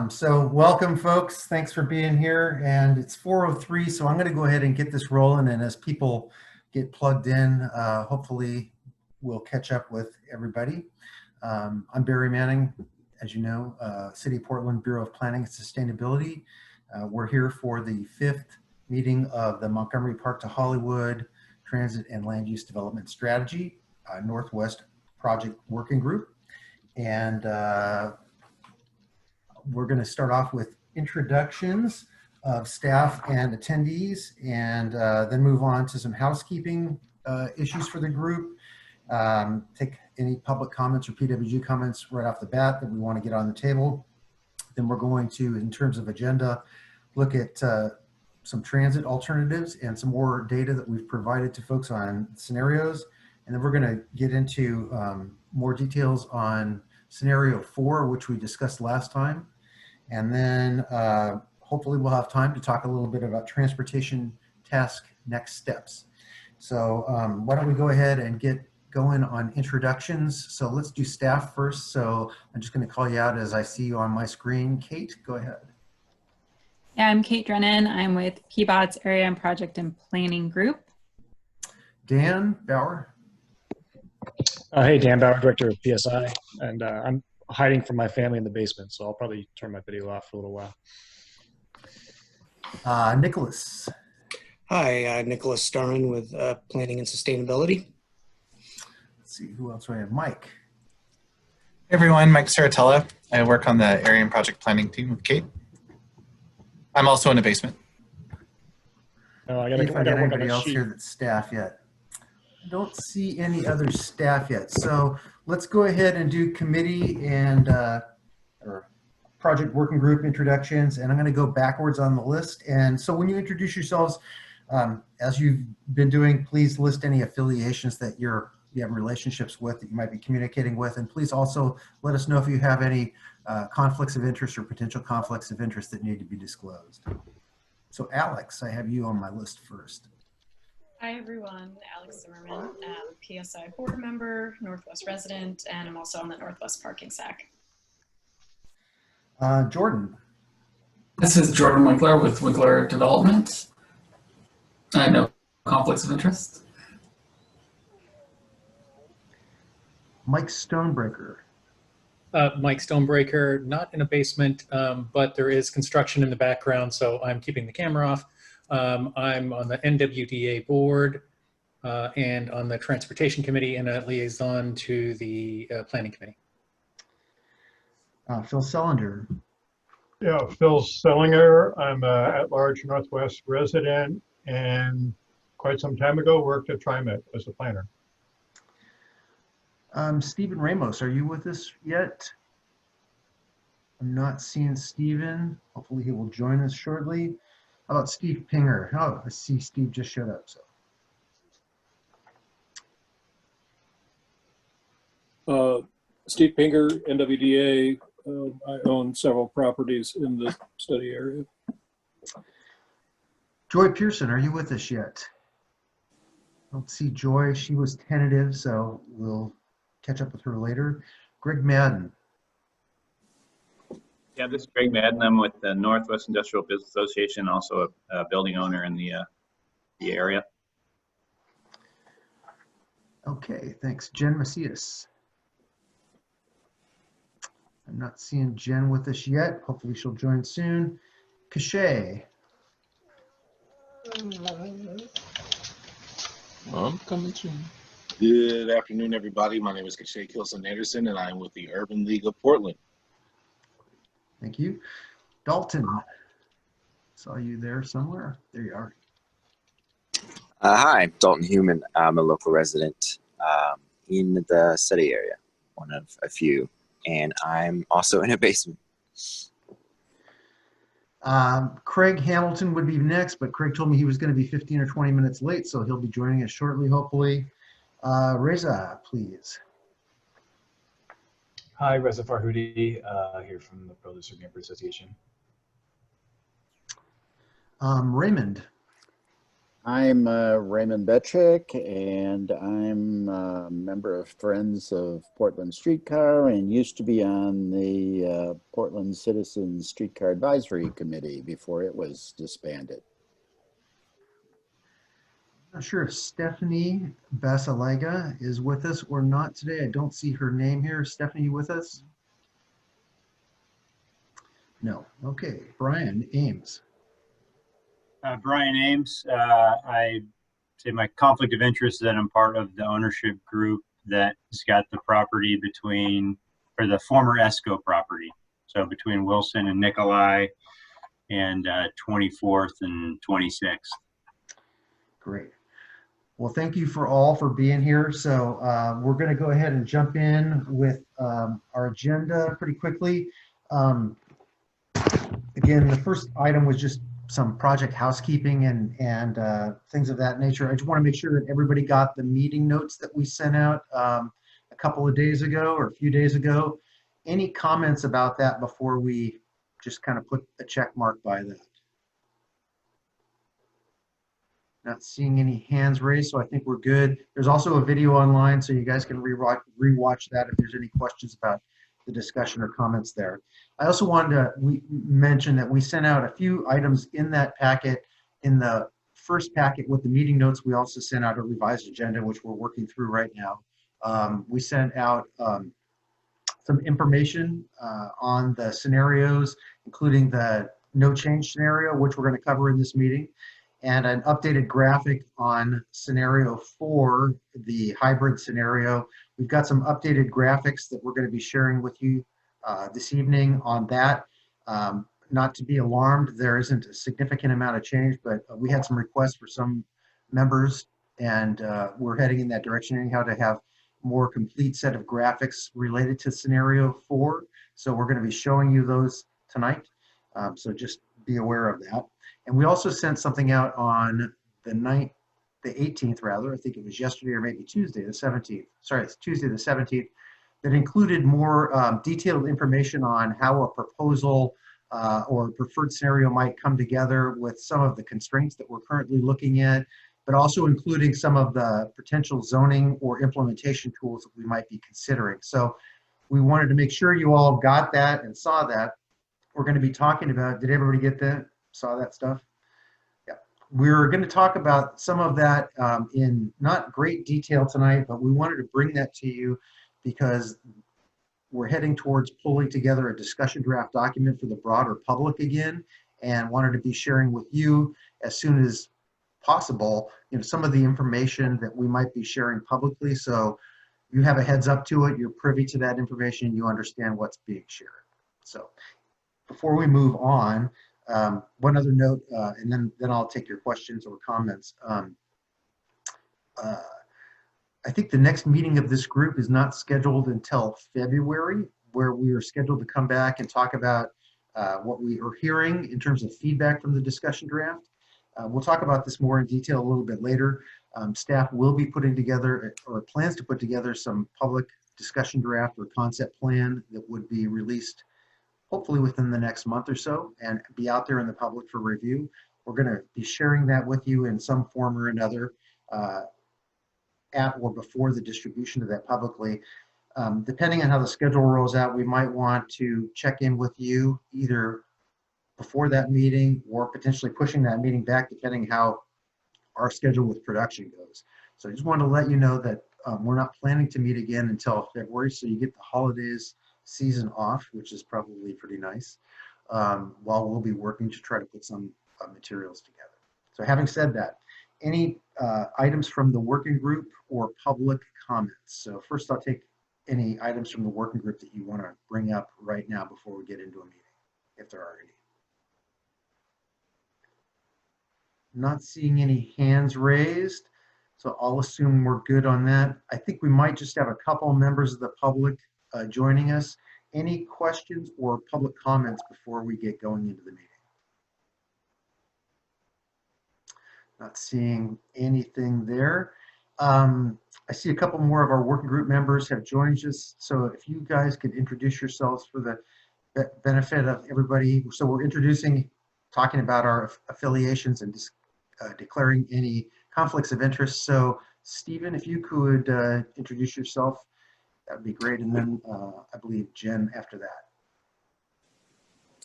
So welcome, folks. Thanks for being here. And it's 4:03, so I'm going to go ahead and get this rolling. And as people get plugged in, hopefully we'll catch up with everybody. I'm Barry Manning, as you know, City of Portland Bureau of Planning and Sustainability. We're here for the 5th meeting of the Montgomery Park to Hollywood Transit and Land Use Development Strategy Northwest Project Working Group. And we're going to start off with introductions of staff and attendees, and then move on to some housekeeping issues for the group. Take any public comments or PWG comments right off the bat that we want to get on the table. Then we're going to, in terms of agenda, look at some transit alternatives and some more data that we've provided to folks on scenarios. And then we're going to get into more details on scenario 4, which we discussed last time. And then hopefully we'll have time to talk a little bit about transportation task next steps. So why don't we go ahead and get going on introductions. So let's do staff first. So I'm just going to call you out as I see you on my screen. Kate, go ahead. Yeah, I'm Kate Drennan. I'm with PBOT's Area and Project and Planning Group. Dan Bauer. Hey, Dan Bauer, Director of PSI, and I'm hiding from my family in the basement, so I'll probably turn my video off for a little while. Nicholas. Hi, Nicholas Starman with Planning and Sustainability. Let's see, who else do I have? Mike. Hey everyone, Mike Saratella. I work on the Area and Project Planning team with Kate. I'm also in the basement. Oh, I See if I gotta got work on anybody the else sheet. here that's staff yet. I don't see any other staff yet. So let's go ahead and do committee and or project working group introductions. And I'm going to go backwards on the list. And so when you introduce yourselves, as you've been doing, please list any affiliations that you have relationships with that you might be communicating with. And please also let us know if you have any conflicts of interest or potential conflicts of interest that need to be disclosed. So Alex, I have you on my list first. Hi everyone, Alex Zimmerman, PSI board member, Northwest resident, and I'm also on the Northwest Parking SAC. Jordan. This is Jordan Winkler with Winkler Development. I have no conflicts of interest. Mike Stonebreaker. Mike Stonebreaker, not in a basement, but there is construction in the background, so I'm keeping the camera off. I'm on the NWDA board and on the Transportation Committee and a liaison to the Planning Committee. Phil Selinger. Yeah, Phil Selinger. I'm an at-large Northwest resident and quite some time ago worked at TriMet as a planner. Stephen Ramos, are you with us yet? I'm not seeing Stephen. Hopefully he will join us shortly. How about Steve Pinger? Oh, I see Steve just showed up. So. Steve Pinger, NWDA. I own several properties in the study area. Joy Pearson, are you with us yet? I don't see Joy. She was tentative, so we'll catch up with her later. Greg Madden. Yeah, this is Greg Madden. I'm with the Northwest Industrial Business Association, also a building owner in the area. Okay, thanks. Jen Macias. I'm not seeing Jen with us yet. Hopefully she'll join soon. Cachet. I'm coming soon. Good afternoon, everybody. My name is Cachet Kilson Anderson, and I'm with the Urban League of Portland. Thank you. Dalton. Saw you there somewhere. There you are. Hi, Dalton Human. I'm a local resident in the city area, one of a few, and I'm also in a basement. Craig Hamilton would be next, but Craig told me he was going to be 15 or 20 minutes late, so he'll be joining us shortly, hopefully. Reza, please. Hi, Reza Farhoudi, here from the Producer Campers Association. Raymond. I'm Raymond Betchick, and I'm a member of Friends of Portland Streetcar and used to be on the Portland Citizens Streetcar Advisory Committee before it was disbanded. I'm not sure if Stephanie Basilega is with us or not today. I don't see her name here. Stephanie, you with us? No. Okay. Brian Ames. Brian Ames. I say my conflict of interest is that I'm part of the ownership group that's got the property between, or the former ESCO property. So between Wilson and Nikolai and 24th and 26th. Great. Well, thank you for all for being here. So we're going to go ahead and jump in with our agenda pretty quickly. Again, the first item was just some project housekeeping and things of that nature. I just want to make sure that everybody got the meeting notes that we sent out a couple of days ago or a few days ago. Any comments about that before we just kind of put a check mark by that? Not seeing any hands raised, so I think we're good. There's also a video online, so you guys can rewatch that if there's any questions about the discussion or comments there. I also wanted to mention that we sent out a few items in that packet. In the first packet with the meeting notes, we also sent out a revised agenda, which we're working through right now. We sent out some information on the scenarios, including the no change scenario, which we're going to cover in this meeting, and an updated graphic on scenario 4, the hybrid scenario. We've got some updated graphics that we're going to be sharing with you this evening on that. Not to be alarmed, there isn't a significant amount of change, but we had some requests for some members, and we're heading in that direction anyhow to have more complete set of graphics related to scenario 4. So we're going to be showing you those tonight. So just be aware of that. And we also sent something out on the 18th rather, I think it was yesterday or maybe Tuesday the 17th. Sorry, it's Tuesday the 17th, that included more detailed information on how a proposal or preferred scenario might come together with some of the constraints that we're currently looking at, but also including some of the potential zoning or implementation tools that we might be considering. So we wanted to make sure you all got that and saw that. We're going to be talking about, did everybody get that? Saw that stuff? Yeah. We're going to talk about some of that in not great detail tonight, but we wanted to bring that to you because we're heading towards pulling together a discussion draft document for the broader public again, and wanted to be sharing with you as soon as possible, some of the information that we might be sharing publicly. So you have a heads up to it, you're privy to that information, you understand what's being shared. So before we move on, one other note, and then I'll take your questions or comments. I think the next meeting of this group is not scheduled until February, where we are scheduled to come back and talk about what we are hearing in terms of feedback from the discussion draft. We'll talk about this more in detail a little bit later. Staff will be putting together, or plans to put together, some public discussion draft or concept plan that would be released hopefully within the next month or so and be out there in the public for review. We're going to be sharing that with you in some form or another at or before the distribution of that publicly. Depending on how the schedule rolls out, we might want to check in with you either before that meeting or potentially pushing that meeting back depending how our schedule with production goes. So I just want to let you know that we're not planning to meet again until February, so you get the holidays season off, which is probably pretty nice, while we'll be working to try to put some materials together. So having said that, any items from the working group or public comments? So first I'll take any items from the working group that you want to bring up right now before we get into a meeting, if there are any. Not seeing any hands raised, so I'll assume we're good on that. I think we might just have a couple members of the public joining us. Any questions or public comments before we get going into the meeting? Not seeing anything there. I see a couple more of our working group members have joined us, so if you guys could introduce yourselves for the benefit of everybody. So we're talking about our affiliations and declaring any conflicts of interest. So Stephen, if you could introduce yourself, that would be great. And then I believe Jen after that.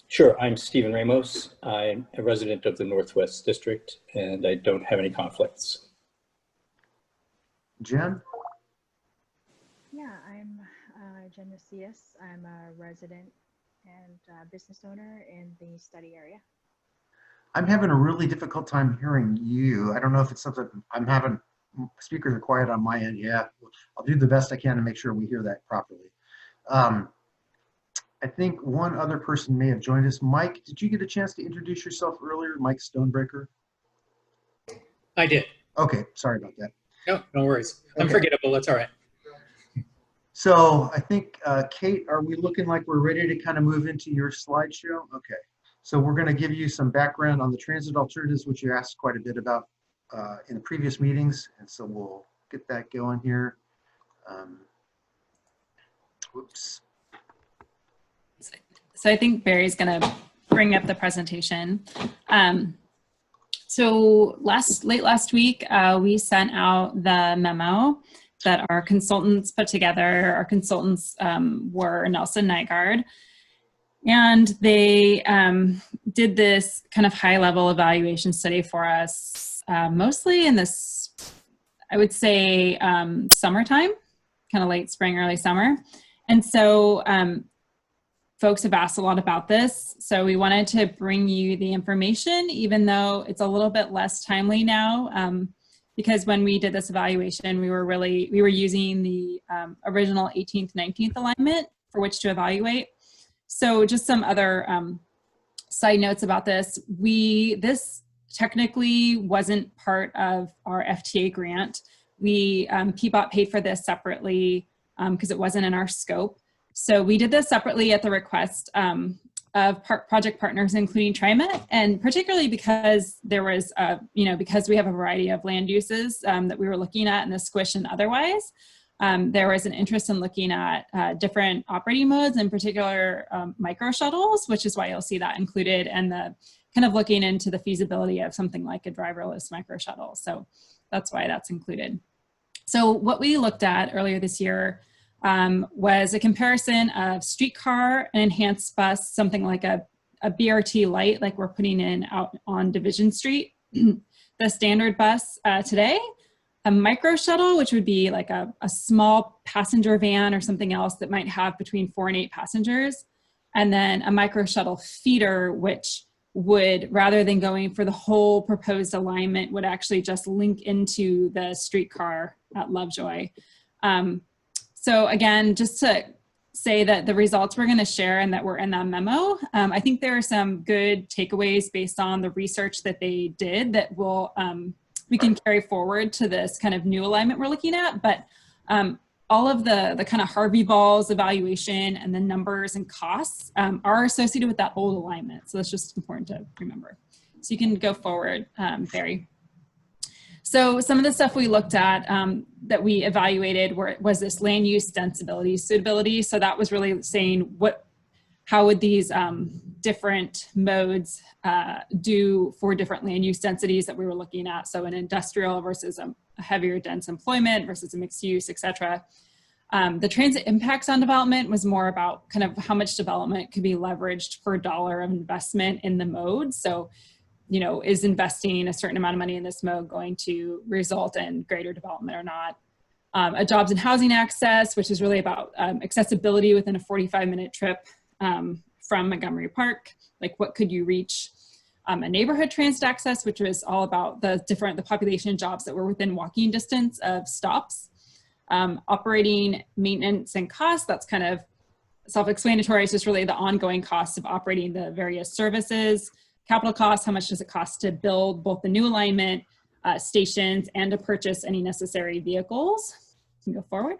Sure, I'm Stephen Ramos. I'm a resident of the Northwest District, and I don't have any conflicts. Jen? Yeah, I'm Jen Macias. I'm a resident and business owner in the study area. I'm having a really difficult time hearing you. I don't know if it's something I'm having, speakers are quiet on my end. Yeah, I'll do the best I can to make sure we hear that properly. I think one other person may have joined us. Mike, did you get a chance to introduce yourself earlier? Mike Stonebreaker? I did. Okay, sorry about that. No, no worries. I'm Okay. forgettable. That's all right. So I think, Kate, are we looking like we're ready to kind of move into your slideshow? Okay. So we're going to give you some background on the transit alternatives, which you asked quite a bit about in the previous meetings. And so we'll get that going here. Whoops. So I think Barry's going to bring up the presentation. So late last week, we sent out the memo that our consultants put together. Our consultants were Nelson Nygaard, and they did this kind of high-level evaluation study for us, mostly in this, I would say, summertime, kind of late spring, early summer. And so folks have asked a lot about this, so we wanted to bring you the information, even though it's a little bit less timely now, because when we did this evaluation, we were using the original 18th, 19th alignment for which to evaluate. So just some other side notes about this. This technically wasn't part of our FTA grant. PBOT paid for this separately because it wasn't in our scope. So we did this separately at the request of project partners, including TriMet, and particularly because there was, because we have a variety of land uses that we were looking at in the squish and otherwise, there was an interest in looking at different operating modes, in particular microshuttles, which is why you'll see that included, and the kind of looking into the feasibility of something like a driverless microshuttle. So that's why that's included. So what we looked at earlier this year was a comparison of Streetcar, an enhanced bus, something like a BRT light, like we're putting in out on Division Street, the standard bus today, a Microshuttle, which would be like a small passenger van or something else that might have between 4 and 8 passengers, and then a Microshuttle feeder, which would, rather than going for the whole proposed alignment, would actually just link into the Streetcar at Lovejoy. So again, just to say that the results we're going to share and that were in that memo, I think there are some good takeaways based on the research that they did that will we can carry forward to this kind of new alignment we're looking at. But all of the kind of Harvey Balls evaluation and the numbers and costs are associated with that old alignment. So that's just important to remember. So you can go forward, Barry. So some of the stuff we looked at that we evaluated was this land use densibility suitability. So that was really saying how would these different modes do for different land use densities that we were looking at. So an industrial versus a heavier dense employment versus a mixed use, et cetera. The transit impacts on development was more about kind of how much development could be leveraged per dollar of investment in the mode. So, is investing a certain amount of money in this mode going to result in greater development or not? A jobs and housing access, which is really about accessibility within a 45-minute trip from Montgomery Park. Like, what could you reach? A neighborhood transit access, which was all about the population jobs that were within walking distance of stops. Operating, maintenance, and costs, that's kind of self-explanatory. It's just really the ongoing costs of operating the various services. Capital costs, how much does it cost to build both the new alignment, stations, and to purchase any necessary vehicles? You can go forward.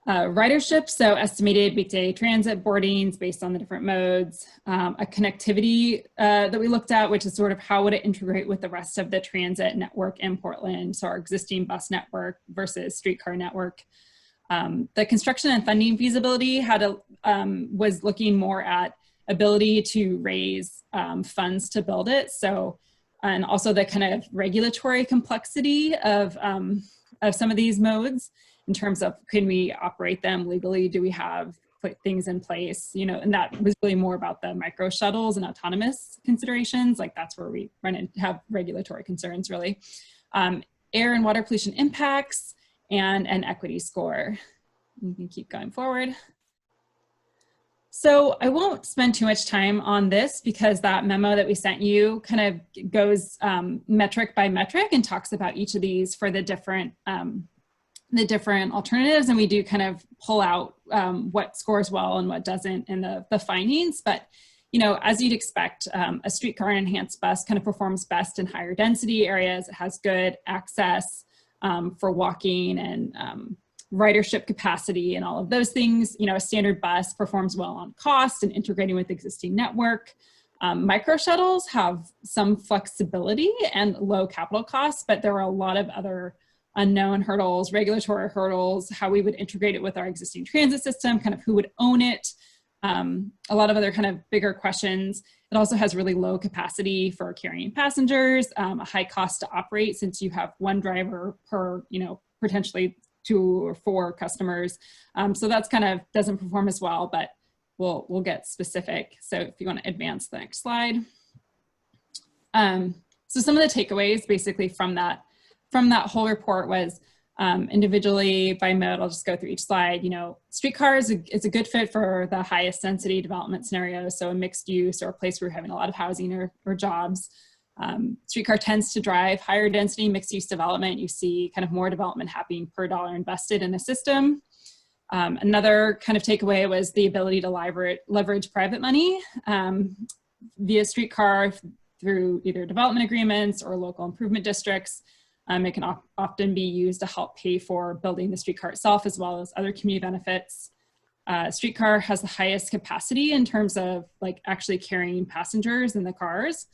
Ridership, so estimated weekday transit boardings based on the different modes. A connectivity that we looked at, which is sort of how would it integrate with the rest of the transit network in Portland, so our existing bus network versus streetcar network. The construction and funding feasibility was looking more at ability to raise funds to build it. So, and also the kind of regulatory complexity of some of these modes in terms of, can we operate them legally? Do we have things in place? You know, and that was really more about the micro shuttles and autonomous considerations. Like that's where we run into have regulatory concerns really. Air and water pollution impacts and an equity score. You can keep going forward. So I won't spend too much time on this because that memo that we sent you kind of goes metric by metric and talks about each of these for the different alternatives. And we do kind of pull out what scores well and what doesn't in the findings. But, you know, as you'd expect, a streetcar and enhanced bus kind of performs best in higher density areas. It has good access for walking and ridership capacity and all of those things. You know, a standard bus performs well on cost and integrating with existing network. Micro shuttles have some flexibility and low capital costs, but there are a lot of other unknown hurdles, regulatory hurdles, how we would integrate it with our existing transit system, kind of who would own it, a lot of other kind of bigger questions. It also has really low capacity for carrying passengers, a high cost to operate since you have one driver per, you know, potentially 2 or 4 customers. So that's kind of doesn't perform as well, but we'll get specific. So if you want to advance the next slide. So some of the takeaways basically from that whole report was individually by mode, I'll just go through each slide. You know, streetcar is a good fit for the highest density development scenarios. So a mixed use or a place where we're having a lot of housing or jobs. Streetcar tends to drive higher density mixed use development. You see kind of more development happening per dollar invested in the system. Another kind of takeaway was the ability to leverage private money via streetcar through either development agreements or local improvement districts. It can often be used to help pay for building the streetcar itself as well as other community benefits. Streetcar has the highest capacity in terms of like actually carrying passengers in the cars.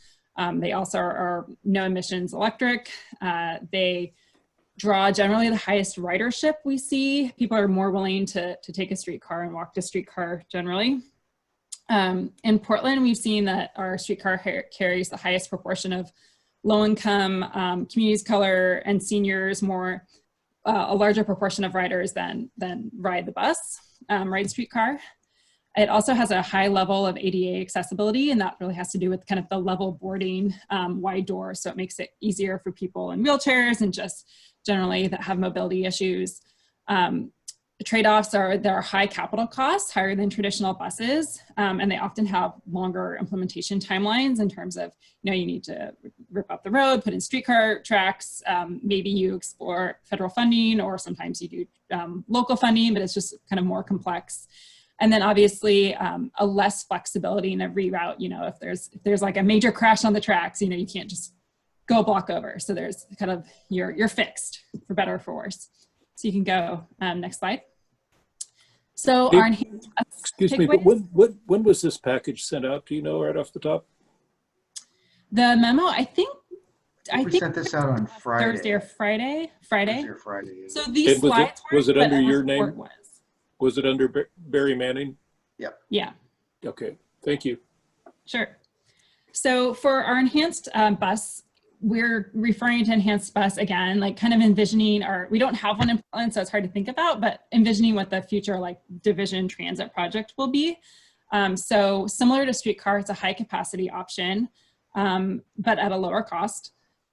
They also are no emissions electric. They draw generally the highest ridership we see. People are more willing to take a streetcar and walk to streetcar generally. In Portland, we've seen that our streetcar carries the highest proportion of low-income communities of color and seniors, a larger proportion of riders than ride the bus, ride streetcar. It also has a high level of ADA accessibility, and that really has to do with kind of the level boarding, wide doors, so it makes it easier for people in wheelchairs and just generally that have mobility issues. Trade-offs are there are high capital costs, higher than traditional buses, and they often have longer implementation timelines in terms of, you know, you need to rip up the road, put in streetcar tracks, maybe you explore federal funding, or sometimes you do local funding, but it's just kind of more complex. And then obviously a less flexibility in a reroute. You know, if there's like a major crash on the tracks, you know, you can't just go block over. So there's kind of, you're fixed for better or for worse. So you can go next slide. So Hey, our enhanced excuse me, but when was this package sent out? Do you know right off the top? The memo, I think We sent this out on Friday. Thursday or Friday. Thursday or Friday. So these slides was it under your report name? was. Was it under Barry Manning? Yep. Yeah. Okay, thank you. Sure. So for our enhanced bus, we're referring to enhanced bus again, like kind of envisioning we don't have one in Portland, so it's hard to think about, but envisioning what the future like division transit project will be. So similar to streetcar, it's a high capacity option, but at a lower cost.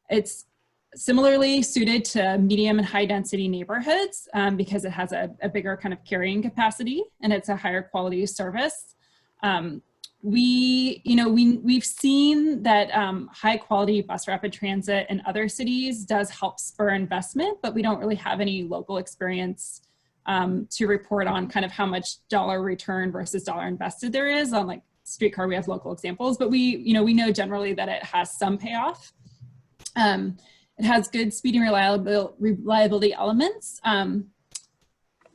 It's similarly suited to medium and high density neighborhoods because it has a bigger kind of carrying capacity and it's a higher quality service. We've seen that high quality bus rapid transit in other cities does help spur investment, but we don't really have any local experience to report on kind of how much dollar return versus dollar invested there is. On like streetcar, we have local examples, but we know generally that it has some payoff. It has good speed and reliability elements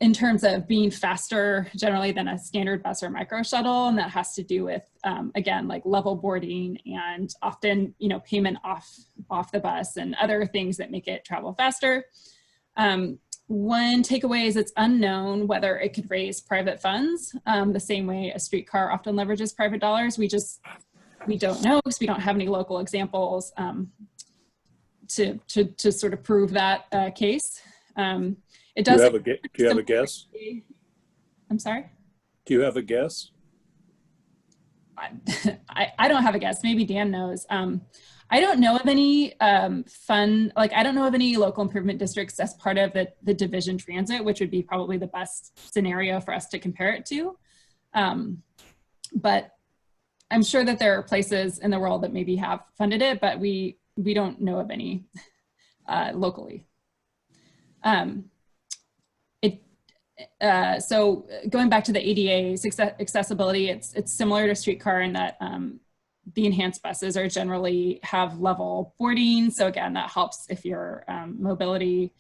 in terms of being faster generally than a standard bus or micro shuttle. And that has to do with, again, like level boarding and often, you know, payment off the bus and other things that make it travel faster. one takeaway is it's unknown whether it could raise private funds the same way a streetcar often leverages private dollars. We don't know because we don't have any local examples to sort of prove that case. It does. Do you have a guess? I'm sorry? Do you have a guess? I don't have a guess. Maybe Dan knows. I don't know of any I don't know of any local improvement districts as part of the division transit, which would be probably the best scenario for us to compare it to. But I'm sure that there are places in the world that maybe have funded it, but we don't know of any locally. So going back to the ADA accessibility, it's similar to streetcar in that the enhanced buses are generally have level boarding. So again, that helps if you're have mobility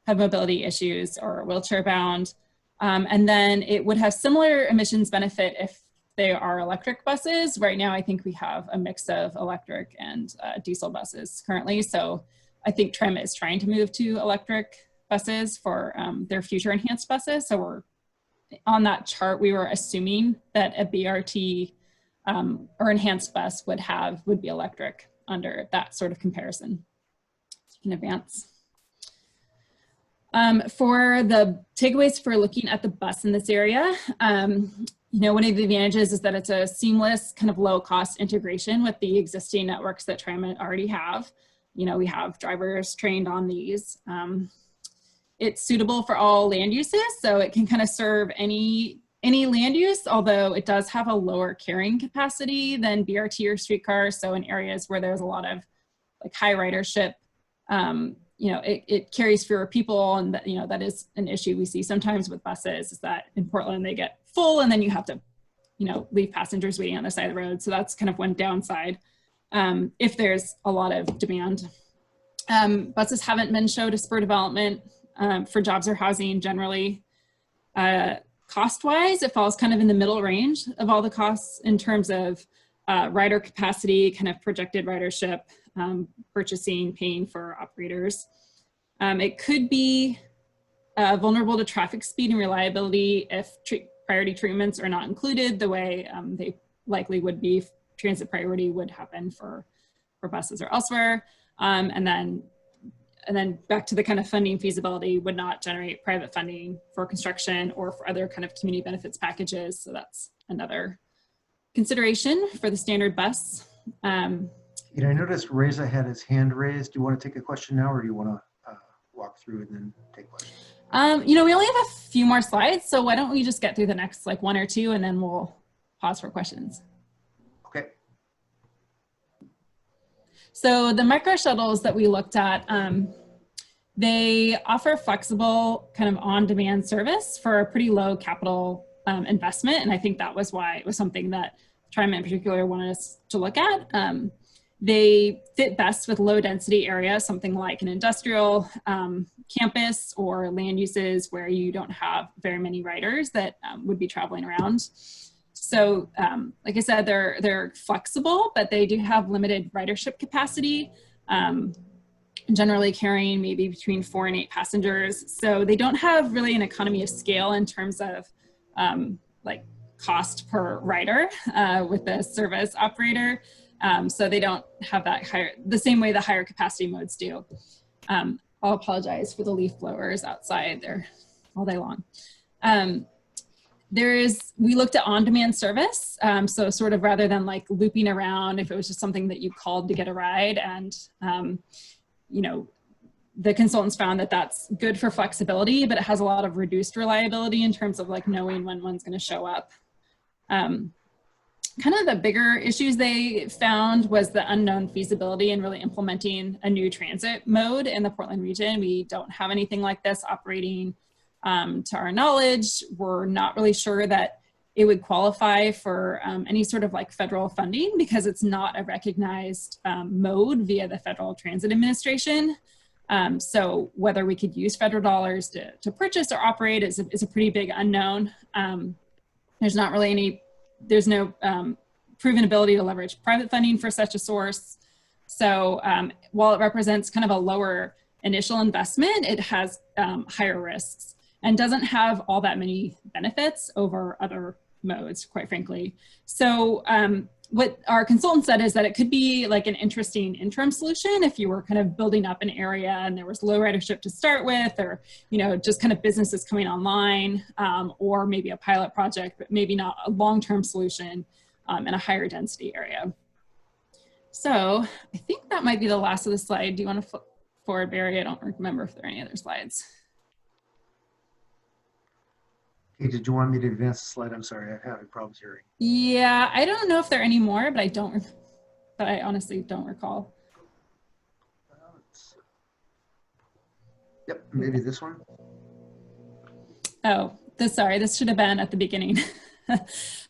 issues or wheelchair bound. And then it would have similar emissions benefit if they are electric buses. Right now, I think we have a mix of electric and diesel buses currently. So I think TRIM is trying to move to electric buses for their future enhanced buses. So we're on that chart, we were assuming that a BRT or enhanced bus would be electric under that sort of comparison in advance. For the takeaways for looking at the bus in this area, one of the advantages is that it's a seamless kind of low cost integration with the existing networks that TriMet already have. We have drivers trained on these. It's suitable for all land uses, so it can kind of serve any land use, although it does have a lower carrying capacity than BRT or streetcar. So in areas where there's a lot of like high ridership, it carries fewer people, and that is an issue we see sometimes with buses, is that in Portland they get full and then you have to, leave passengers waiting on the side of the road. So that's kind of one downside if there's a lot of demand. Buses haven't been shown to spur development for jobs or housing generally. Cost-wise, it falls kind of in the middle range of all the costs in terms of rider capacity, kind of projected ridership, purchasing, paying for operators. It could be vulnerable to traffic speed and reliability if priority treatments are not included the way they likely would be if transit priority would happen for buses or elsewhere. And then back to the kind of funding feasibility, would not generate private funding for construction or for other kind of community benefits packages. So that's another consideration for the standard bus. I noticed Reza had his hand raised. Do you want to take a question now, or do you want to walk through and then take questions? We only have a few more slides, so why don't we just get through the next like one or two and then we'll pause for questions. Okay. So the microshuttles that we looked at, they offer flexible kind of on-demand service for a pretty low capital investment. And I think that was why it was something that TriMet in particular wanted us to look at. They fit best with low density areas, something like an industrial campus or land uses where you don't have very many riders that would be traveling around. So like I said, they're flexible, but they do have limited ridership capacity, generally carrying maybe between 4 and 8 passengers. So they don't have really an economy of scale in terms of like cost per rider with the service operator. So they don't have that the same way the higher capacity modes do. I'll apologize for the leaf blowers outside, they're all day long. We looked at on-demand service. So sort of rather than like looping around, if it was just something that you called to get a ride, and the consultants found that that's good for flexibility, but it has a lot of reduced reliability in terms of like knowing when one's going to show up. Kind of the bigger issues they found was the unknown feasibility in really implementing a new transit mode in the Portland region. We don't have anything like this operating to our knowledge. We're not really sure that it would qualify for any sort of like federal funding because it's not a recognized mode via the Federal Transit Administration. So whether we could use federal dollars to purchase or operate is a pretty big unknown. There's not really there's no proven ability to leverage private funding for such a source. So while it represents kind of a lower initial investment, it has higher risks and doesn't have all that many benefits over other modes, quite frankly. So what our consultant said is that it could be like an interesting interim solution if you were kind of building up an area and there was low ridership to start with, or, you know, just kind of businesses coming online, or maybe a pilot project, but maybe not a long-term solution in a higher density area. So I think that might be the last of the slide. Do you want to flip forward, Barry? I don't remember if there are any other slides. Hey, did you want me to advance the slide? I'm sorry, I'm having problems hearing. Yeah, I don't know if there are any more, but I honestly don't recall. Yep, maybe this one. Oh, sorry, this should have been at the beginning.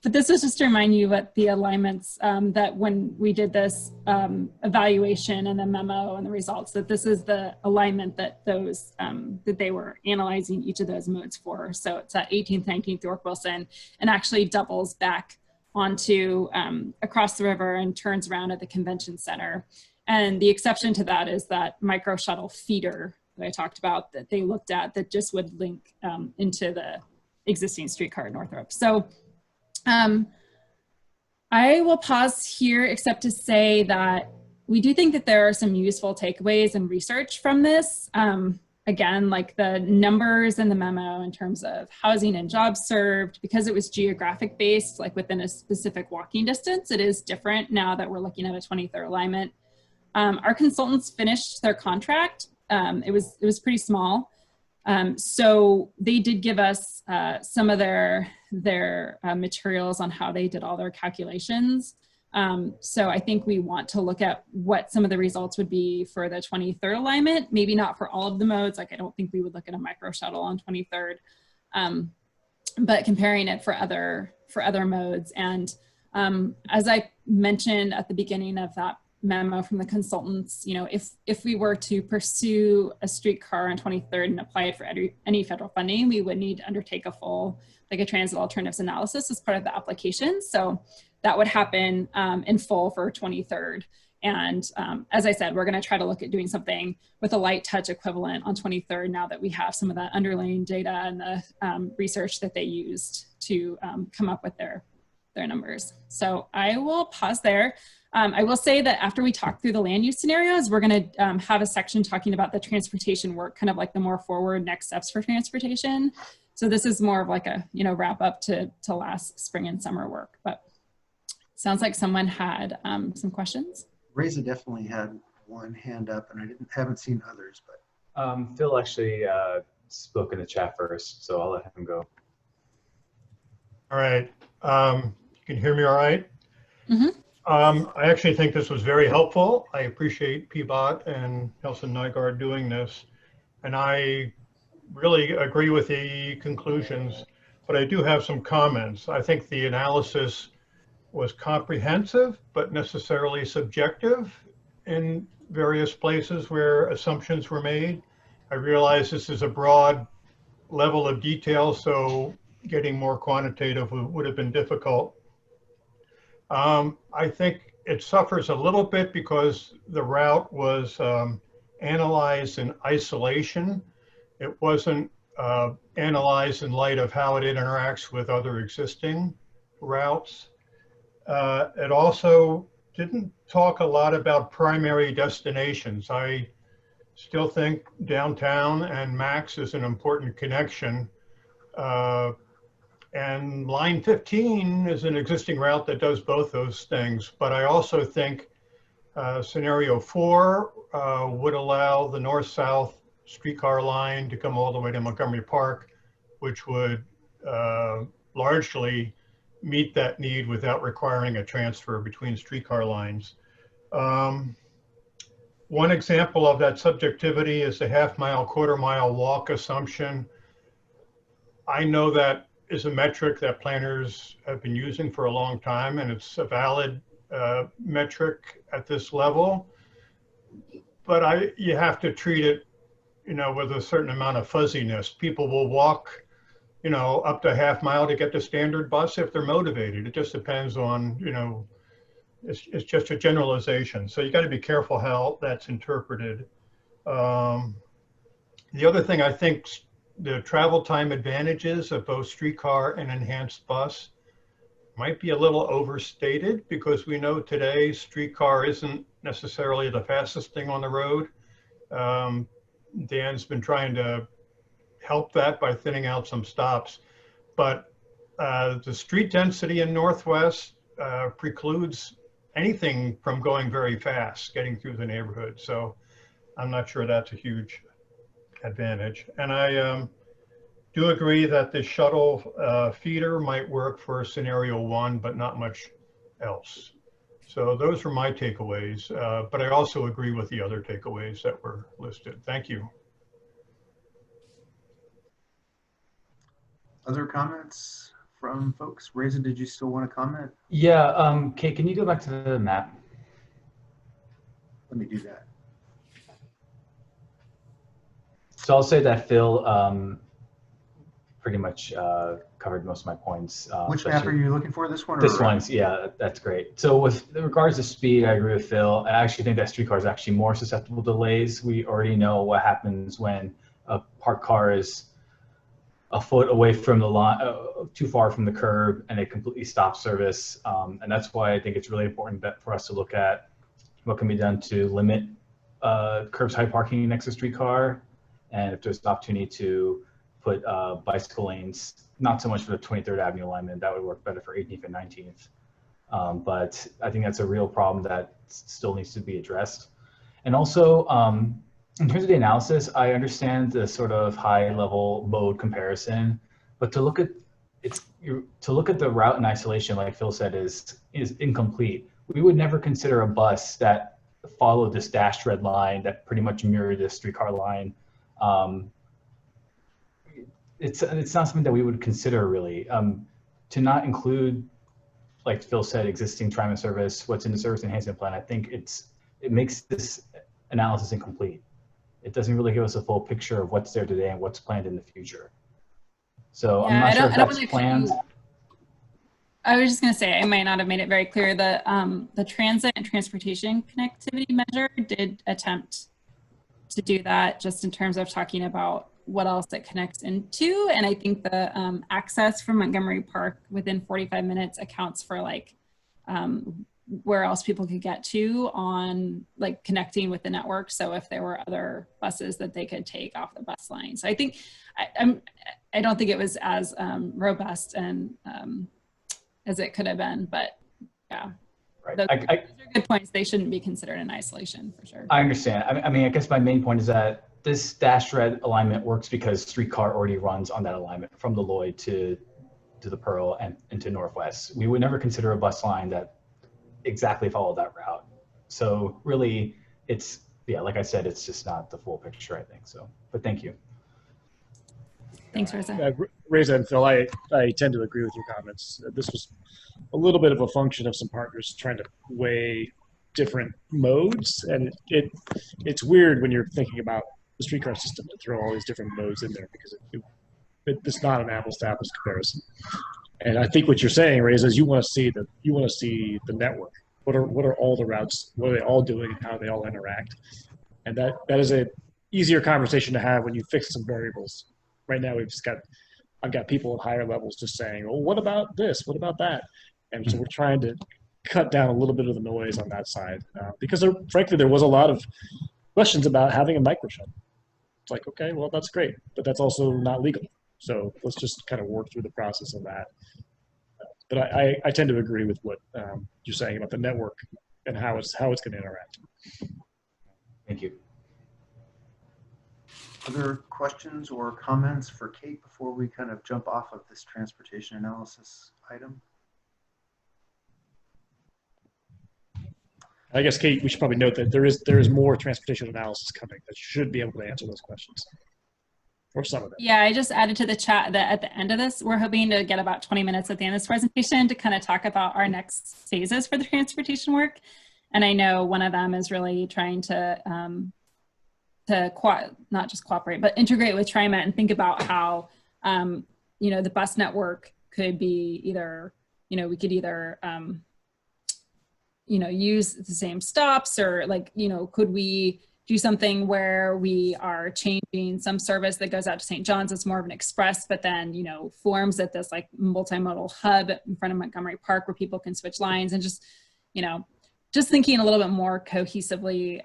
But this was just to remind you what the alignments that when we did this evaluation and the memo and the results, that this is the alignment that those that they were analyzing each of those modes for. So it's at 18th, 19th York Wilson, and actually doubles back onto across the river and turns around at the convention center. And the exception to that is that Microshuttle feeder that I talked about that they looked at that just would link into the existing streetcar at Northrop. So I will pause here except to say that we do think that there are some useful takeaways and research from this. Again, like the numbers in the memo in terms of housing and jobs served, because it was geographic based, like within a specific walking distance, it is different now that we're looking at a 23rd alignment. Our consultants finished their contract. It was pretty small. So they did give us some of their materials on how they did all their calculations. So I think we want to look at what some of the results would be for the 23rd alignment, maybe not for all of the modes. Like I don't think we would look at a Microshuttle on 23rd, but comparing it for other modes. And as I mentioned at the beginning of that memo from the consultants, you know, if we were to pursue a streetcar on 23rd and apply it for any federal funding, we would need to undertake a full, like a transit alternatives analysis as part of the application. So that would happen in full for 23rd. And as I said, we're going to try to look at doing something with a light touch equivalent on 23rd now that we have some of that underlying data and the research that they used to come up with their numbers. So I will pause there. I will say that after we talk through the land use scenarios, we're going to have a section talking about the transportation work, kind of like the more forward next steps for transportation. So this is more of like a, you know, wrap up to last spring and summer work, but sounds like someone had some questions. Reza definitely had one hand up and I haven't seen others, but. Phil actually spoke in the chat first, so I'll let him go. All right, you can hear me all right? Mm-hmm. I actually think this was very helpful. I appreciate PBOT and Nelson Nygaard doing this. And I really agree with the conclusions, but I do have some comments. I think the analysis was comprehensive, but necessarily subjective in various places where assumptions were made. I realize this is a broad level of detail, so getting more quantitative would have been difficult. I think it suffers a little bit because the route was analyzed in isolation. It wasn't analyzed in light of how it interacts with other existing routes. It also didn't talk a lot about primary destinations. I still think downtown and Max is an important connection. And line 15 is an existing route that does both those things. But I also think scenario 4 would allow the north-south streetcar line to come all the way to Montgomery Park, which would largely meet that need without requiring a transfer between streetcar lines. One example of that subjectivity is the half-mile, quarter-mile walk assumption. I know that is a metric that planners have been using for a long time, and it's a valid metric at this level. But you have to treat it, you know, with a certain amount of fuzziness. People will walk, you know, up to half mile to get the standard bus if they're motivated. It just depends on, you know, it's just a generalization. So you got to be careful how that's interpreted. The other thing, I think the travel time advantages of both streetcar and enhanced bus might be a little overstated, because we know today streetcar isn't necessarily the fastest thing on the road. Dan's been trying to help that by thinning out some stops, but the street density in Northwest precludes anything from going very fast, getting through the neighborhood. So I'm not sure that's a huge advantage. And I do agree that the shuttle feeder might work for scenario 1, but not much else. So those were my takeaways, but I also agree with the other takeaways that were listed. Thank you. Other comments from folks? Reza, did you still want to comment? Yeah, Kate, can you go back to the map? Let me do that. So I'll say that Phil pretty much covered most of my points. Which map are you looking for? This one? Or this one's, yeah, that's great. So with regards to speed, I agree with Phil. I actually think that streetcar is actually more susceptible to delays. We already know what happens when a parked car is a foot away from the line, too far from the curb, and it completely stops service. And that's why I think it's really important for us to look at what can be done to limit curbside parking next to streetcar, and if there's an opportunity to put bicycle lanes, not so much for the 23rd Avenue alignment, that would work better for 18th and 19th. But I think that's a real problem that still needs to be addressed. And also, in terms of the analysis, I understand the sort of high-level mode comparison, but to look at the route in isolation, like Phil said, is incomplete. We would never consider a bus that followed this dashed red line that pretty much mirrored this streetcar line. It's not something that we would consider really. To not include, like Phil said, existing tram and service, what's in the service enhancement plan, I think it makes this analysis incomplete. It doesn't really give us a full picture of what's there today and what's planned in the future. So yeah, I'm not sure if that's planned. I was just going to say, I might not have made it very clear that the transit and transportation connectivity measure did attempt to do that, just in terms of talking about what else it connects into. And I think the access from Montgomery Park within 45 minutes accounts for like where else people could get to on like connecting with the network. So if there were other buses that they could take off the bus line. So I think, I don't think it was as robust and as it could have been, but yeah. Right. Those are good points. They shouldn't be considered in isolation for sure. I understand. I mean, I guess my main point is that this dash red alignment works because streetcar already runs on that alignment from the Lloyd to the Pearl and into Northwest. We would never consider a bus line that exactly followed that route. So really it's, yeah, like I said, it's just not the full picture, I think. So, but thank you. Thanks, Reza. Reza and Phil, I tend to agree with your comments. This was a little bit of a function of some partners trying to weigh different modes, and it's weird when you're thinking about the streetcar system to throw all these different modes in there, because it's not an apples to apples comparison. And I think what you're saying, Reza, is you want to see the network. What are all the routes? What are they all doing? And how do they all interact? And that is a easier conversation to have when you fix some variables. Right now, I've got people at higher levels just saying, "Well, what about this? What about that?" And so we're trying to cut down a little bit of the noise on that side, because frankly, there was a lot of questions about having a microshuttle. It's like, okay, well, that's great, but that's also not legal. So let's just kind of work through the process of that. But I tend to agree with what you're saying about the network and how it's going to interact. Thank you. Other questions or comments for Kate before we kind of jump off of this transportation analysis item? I guess, Kate, we should probably note that there is more transportation analysis coming that should be able to answer those questions, or some of them. Yeah, I just added to the chat that at the end of this, we're hoping to get about 20 minutes at the end of this presentation to kind of talk about our next phases for the transportation work. And I know one of them is really trying to not just cooperate, but integrate with TriMet and think about how, the bus network could be either, we could either, use the same stops, or like, could we do something where we are changing some service that goes out to St. John's. It's more of an express, but then, you know, forms at this like multimodal hub in front of Montgomery Park where people can switch lines, and just, you know, just thinking a little bit more cohesively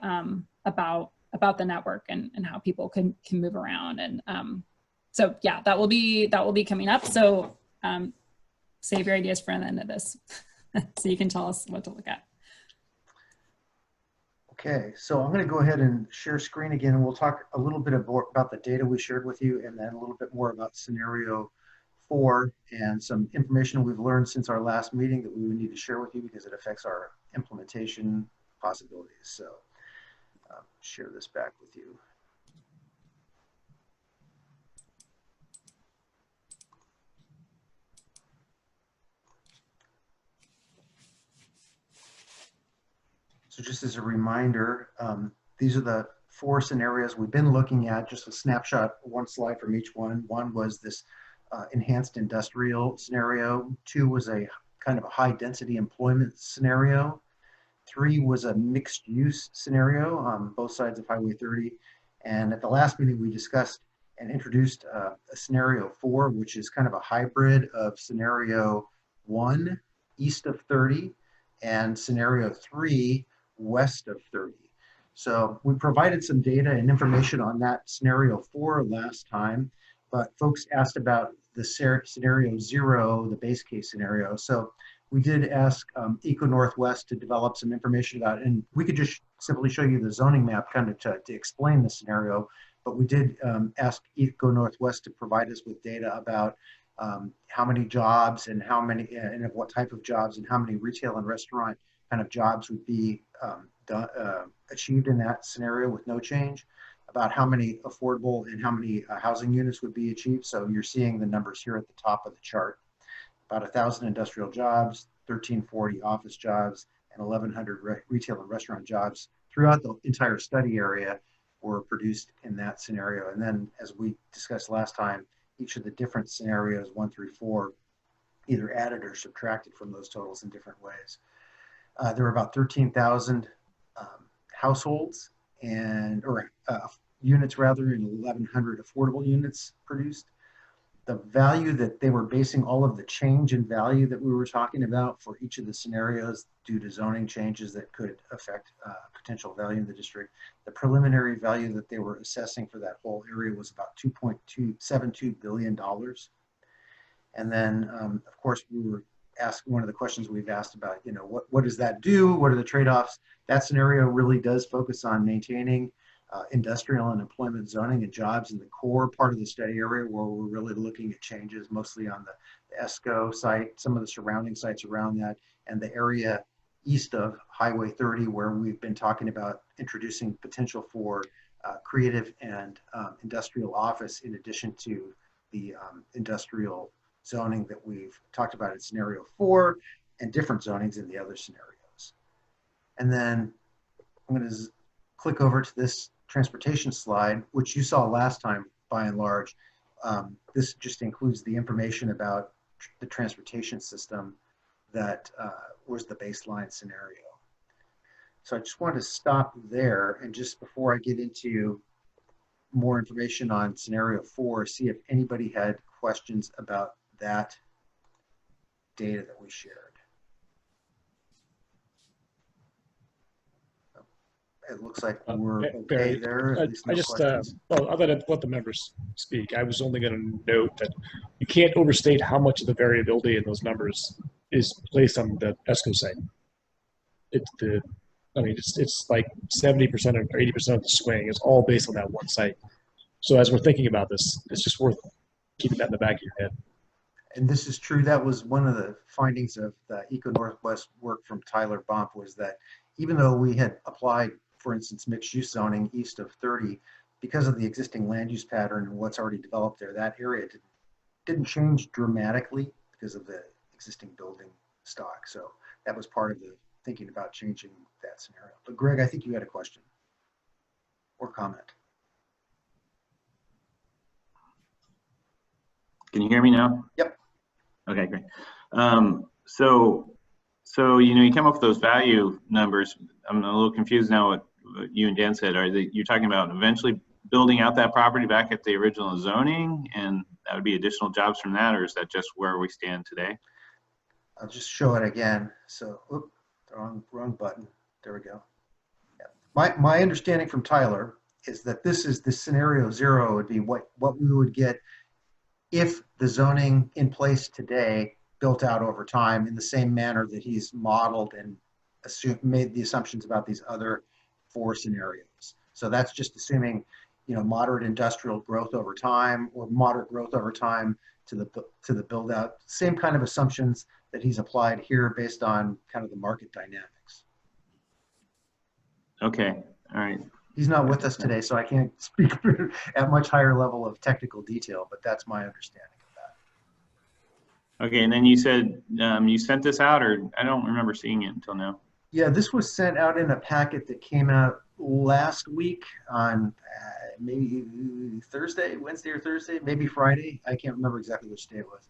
about the network and how people can move around. And so yeah, that will be coming up. So save your ideas for the end of this so you can tell us what to look at. Okay, so I'm going to go ahead and share screen again, and we'll talk a little bit about the data we shared with you, and then a little bit more about scenario 4 and some information we've learned since our last meeting that we would need to share with you because it affects our implementation possibilities. So share this back with you. So just as a reminder, these are the 4 scenarios we've been looking at, just a snapshot, one slide from each one. One was this enhanced industrial scenario. 2 was a kind of a high density employment scenario. 3 was a mixed use scenario on both sides of Highway 30. And at the last meeting, we discussed and introduced a scenario 4, which is kind of a hybrid of scenario 1 east of 30 and scenario 3 west of 30. So we provided some data and information on that scenario 4 last time, but folks asked about the scenario 0, the base case scenario. So we did ask Eco Northwest to develop some information about it, and we could just simply show you the zoning map kind of to explain the scenario, but we did ask Eco Northwest to provide us with data about how many jobs and how many and of what type of jobs and how many retail and restaurant kind of jobs would be achieved in that scenario with no change, about how many affordable and how many housing units would be achieved. So you're seeing the numbers here at the top of the chart. About 1,000 industrial jobs, 1,340 office jobs, and 1,100 retail and restaurant jobs throughout the entire study area were produced in that scenario. And then, as we discussed last time, each of the different scenarios, 1 through 4, either added or subtracted from those totals in different ways. There were about 13,000 households or units rather, and 1,100 affordable units produced. The value that they were basing all of the change in value that we were talking about for each of the scenarios due to zoning changes that could affect potential value in the district. The preliminary value that they were assessing for that whole area was about $2.272 billion. And then, of course, we were asked one of the questions we've asked about, you know, what does that do? What are the trade-offs? That scenario really does focus on maintaining industrial and employment zoning and jobs in the core part of the study area, where we're really looking at changes mostly on the ESCO site, some of the surrounding sites around that, and the area east of Highway 30, where we've been talking about introducing potential for creative and industrial office in addition to the industrial zoning that we've talked about in scenario 4 and different zonings in the other scenarios. And then I'm going to click over to this transportation slide, which you saw last time by and large. This just includes the information about the transportation system that was the baseline scenario. So I just wanted to stop there, and just before I get into more information on scenario 4, see if anybody had questions about that data that we shared. It looks like we're okay there. I just, well, other than let the members speak, I was only going to note that you can't overstate how much of the variability in those numbers is placed on the ESCO site. I mean, it's like 70% or 80% of the swing is all based on that one site. So as we're thinking about this, it's just worth keeping that in the back of your head. And this is true. That was one of the findings of the Eco Northwest work from Tyler Bump, was that even though we had applied, for instance, mixed use zoning east of 30, because of the existing land use pattern and what's already developed there, that area didn't change dramatically because of the existing building stock. So that was part of the thinking about changing that scenario. But Greg, I think you had a question or comment. Can you hear me now? Yep. Okay, great. So you know, you come up with those value numbers. I'm a little confused now you and Dan said, you're talking about eventually building out that property back at the original zoning, and that would be additional jobs from that, or is that just where we stand today? I'll just show it again. So, oops, wrong button. There we go. Yeah. My understanding from Tyler is that this is the scenario 0 would be what we would get if the zoning in place today built out over time in the same manner that he's modeled and made the assumptions about these other 4 scenarios. So that's just assuming, you know, moderate industrial growth over time or moderate growth over time to the build out. Same kind of assumptions that he's applied here based on kind of the market dynamics. Okay, all right. He's not with us today, so I can't speak at much higher level of technical detail, but that's my understanding of that. Okay, and then you said you sent this out, or I don't remember seeing it until now. Yeah, this was sent out in a packet that came out last week on maybe Wednesday or Thursday, maybe Friday. I can't remember exactly which day it was.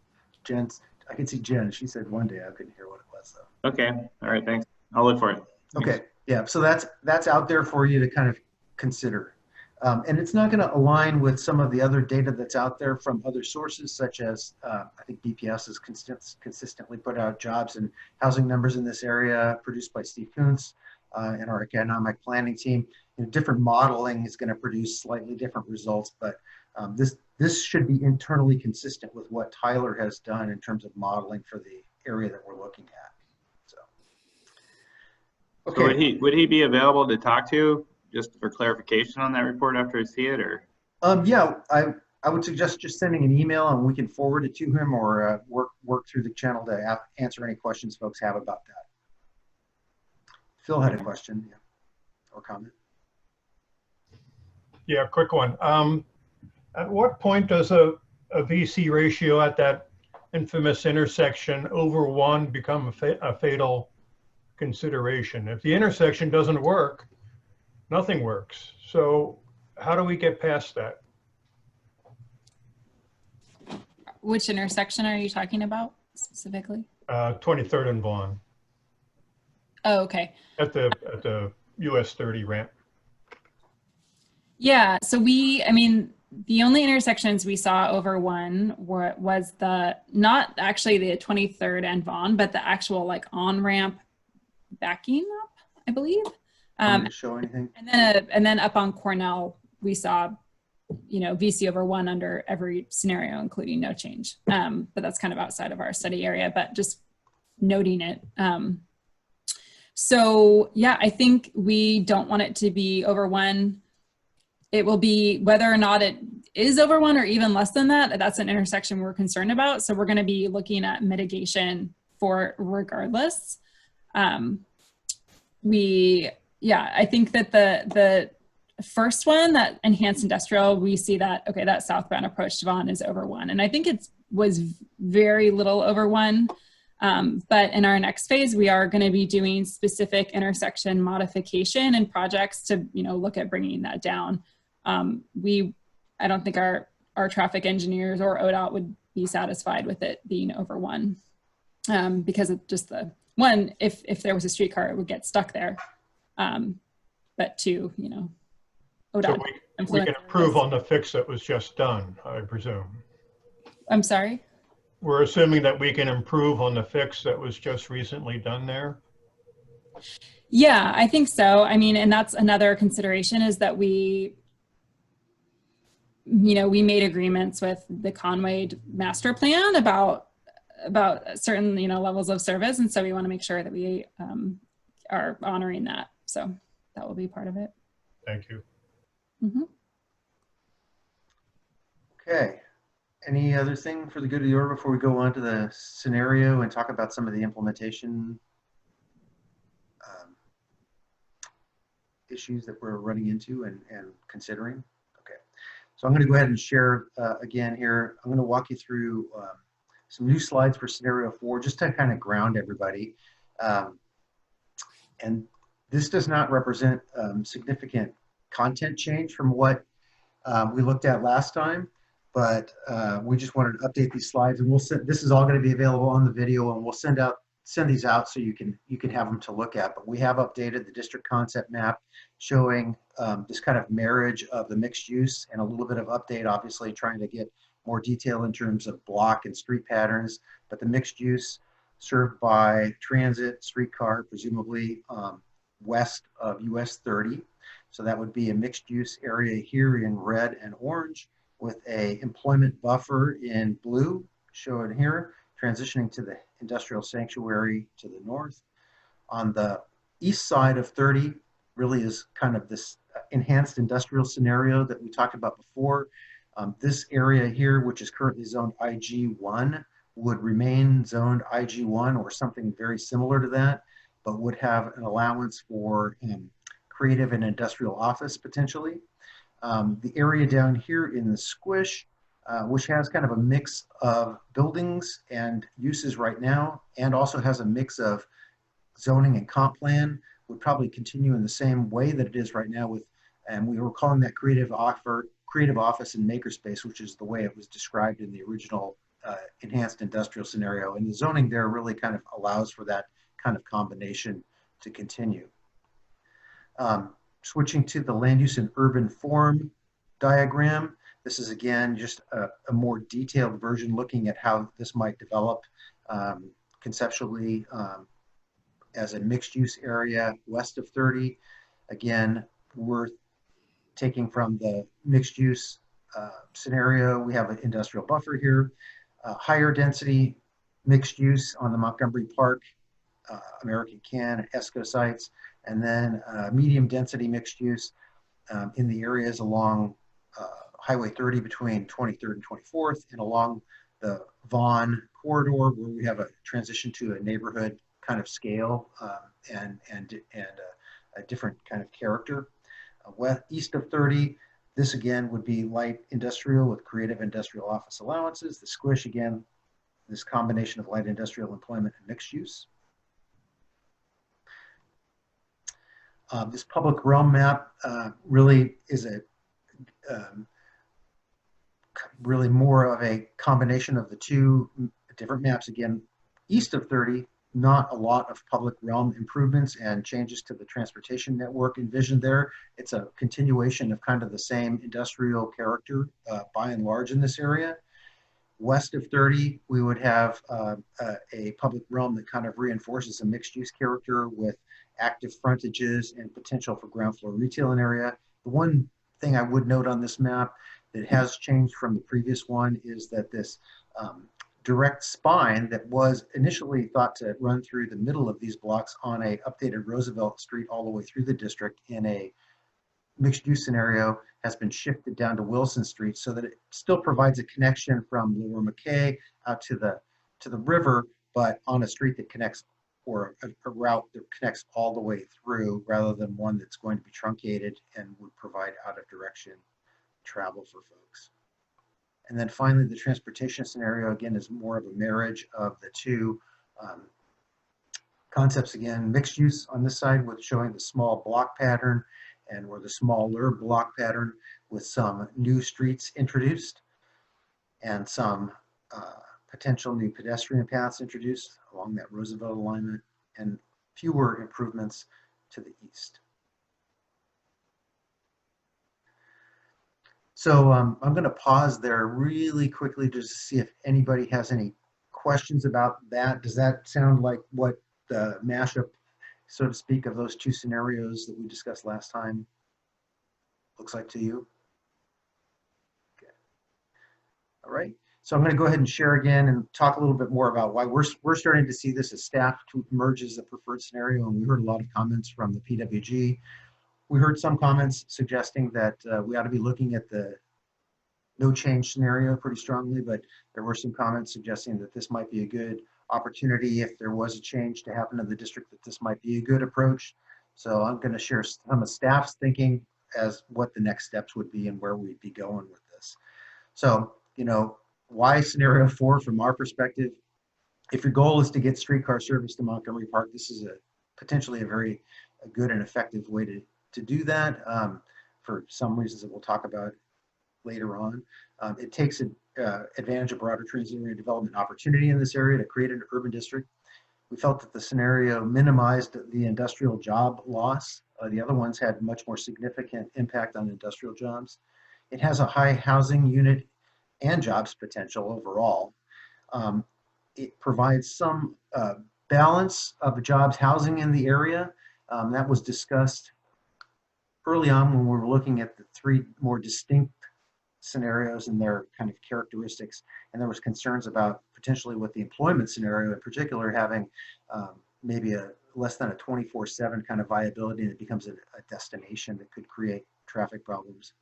I can see Jen. She said one day. I couldn't hear what it was though. Okay, all right, thanks. I'll look for it. Thanks. Okay, yeah. So that's out there for you to kind of consider. And it's not going to align with some of the other data that's out there from other sources, such as I think BPS has consistently put out jobs and housing numbers in this area produced by Steve Kuntz and our economic planning team. You know, different modeling is going to produce slightly different results, but this should be internally consistent with what Tyler has done in terms of modeling for the area that we're looking at. So, okay. So would he be available to talk to? Just for clarification on that report after I see it, or? Yeah, I would suggest just sending an email and we can forward it to him, or work through the channel to answer any questions folks have about that. Phil had a question, yeah, or comment. Yeah, quick one. At what point does a VC ratio at that infamous intersection over 1 become a fatal consideration? If the intersection doesn't work, nothing works. So how do we get past that? Which intersection are you talking about specifically? 23rd and Vaughan. Oh, okay. At the US 30 ramp. Yeah, so I mean, the only intersections we saw over 1 was not actually the 23rd and Vaughan, but the actual like on-ramp backing up, I believe. Show anything? And then up on Cornell, we saw, you know, VC over 1 under every scenario, including no change. But that's kind of outside of our study area, but just noting it. So yeah, I think we don't want it to be over 1. It will be whether or not it is over 1 or even less than that. That's an intersection we're concerned about. So we're going to be looking at mitigation for regardless. Yeah, I think that the first one, that enhanced industrial, we see that, okay, that southbound approach to Vaughan is over 1. And I think it was very little over 1. But in our next phase, we are going to be doing specific intersection modification and projects to, you know, look at bringing that down. I don't think our traffic engineers or ODOT would be satisfied with it being over 1 because of just if there was a streetcar, it would get stuck there. But 2, you know, ODOT. So we can improve on the fix that was just done, I presume. I'm sorry? We're assuming that we can improve on the fix that was just recently done there? Yeah, I think so. I mean, and that's another consideration is that we made agreements with the Conway master plan about certain, you know, levels of service. And so we want to make sure that we are honoring that. So that will be part of it. Thank you. Mm-hmm. Okay. Any other thing for the good of the order before we go on to the scenario and talk about some of the implementation issues that we're running into and considering? Okay. So I'm going to go ahead and share again here. I'm going to walk you through some new slides for scenario 4, just to kind of ground everybody. And this does not represent significant content change from what we looked at last time, but we just wanted to update these slides, and this is all going to be available on the video, and we'll send out send these out so you can have them to look at. But we have updated the district concept map showing this kind of marriage of the mixed use and a little bit of update, obviously trying to get more detail in terms of block and street patterns. But the mixed use served by transit, streetcar, presumably west of US 30. So that would be a mixed use area here in red and orange with a employment buffer in blue shown here, transitioning to the industrial sanctuary to the north. On the east side of 30 really is kind of this enhanced industrial scenario that we talked about before. This area here, which is currently zoned IG1, would remain zoned IG1 or something very similar to that, but would have an allowance for creative and industrial office potentially. The area down here in the squish, which has kind of a mix of buildings and uses right now, and also has a mix of zoning and comp plan, would probably continue in the same way that it is right now with, and we were calling that creative office and makerspace, which is the way it was described in the original enhanced industrial scenario. And the zoning there really kind of allows for that kind of combination to continue. Switching to the land use and urban form diagram, this is again just a more detailed version looking at how this might develop conceptually as a mixed use area west of 30. Again, we're taking from the mixed use scenario, we have an industrial buffer here, higher density mixed use on the Montgomery Park, American Can, and ESCO sites, and then medium density mixed use in the areas along Highway 30 between 23rd and 24th, and along the Vaughan corridor, where we have a transition to a neighborhood kind of scale and a different kind of character. East of 30, this again would be light industrial with creative industrial office allowances. The squish, again, this combination of light industrial employment and mixed use. This public realm map really is really more of a combination of the two different maps. Again, east of 30, not a lot of public realm improvements and changes to the transportation network envisioned there. It's a continuation of kind of the same industrial character by and large in this area. West of 30, we would have a public realm that kind of reinforces a mixed use character with active frontages and potential for ground floor retail in area. The one thing I would note on this map that has changed from the previous one is that this direct spine that was initially thought to run through the middle of these blocks on a updated Roosevelt Street all the way through the district in a mixed use scenario has been shifted down to Wilson Street so that it still provides a connection from Lower McKay out to the river, but on a street that connects, or a route that connects all the way through rather than one that's going to be truncated and would provide out of direction travel for folks. And then finally, the transportation scenario, again, is more of a marriage of the two concepts. Again, mixed use on this side with showing the small block pattern and or the smaller block pattern with some new streets introduced and some potential new pedestrian paths introduced along that Roosevelt alignment and fewer improvements to the east. So I'm going to pause there really quickly just to see if anybody has any questions about that. Does that sound like what the mashup, so to speak, of those two scenarios that we discussed last time looks like to you? Okay. All right. So I'm going to go ahead and share again and talk a little bit more about why we're starting to see this as staff to emerge as the preferred scenario. And we heard a lot of comments from the PWG. We heard some comments suggesting that we ought to be looking at the no change scenario pretty strongly, but there were some comments suggesting that this might be a good opportunity if there was a change to happen in the district, that this might be a good approach. So I'm going to share some of staff's thinking as what the next steps would be and where we'd be going with this. So, you know, why scenario 4 from our perspective? If your goal is to get streetcar service to Montgomery Park, this is potentially a very good and effective way to do that for some reasons that we'll talk about later on. It takes advantage of broader transit area development opportunity in this area to create an urban district. We felt that the scenario minimized the industrial job loss. The other ones had much more significant impact on industrial jobs. It has a high housing unit and jobs potential overall. It provides some balance of jobs housing in the area. That was discussed early on when we were looking at the three more distinct scenarios and their kind of characteristics. And there was concerns about potentially with the employment scenario in particular having maybe a less than a 24/7 kind of viability, and it becomes a destination that could create traffic problems.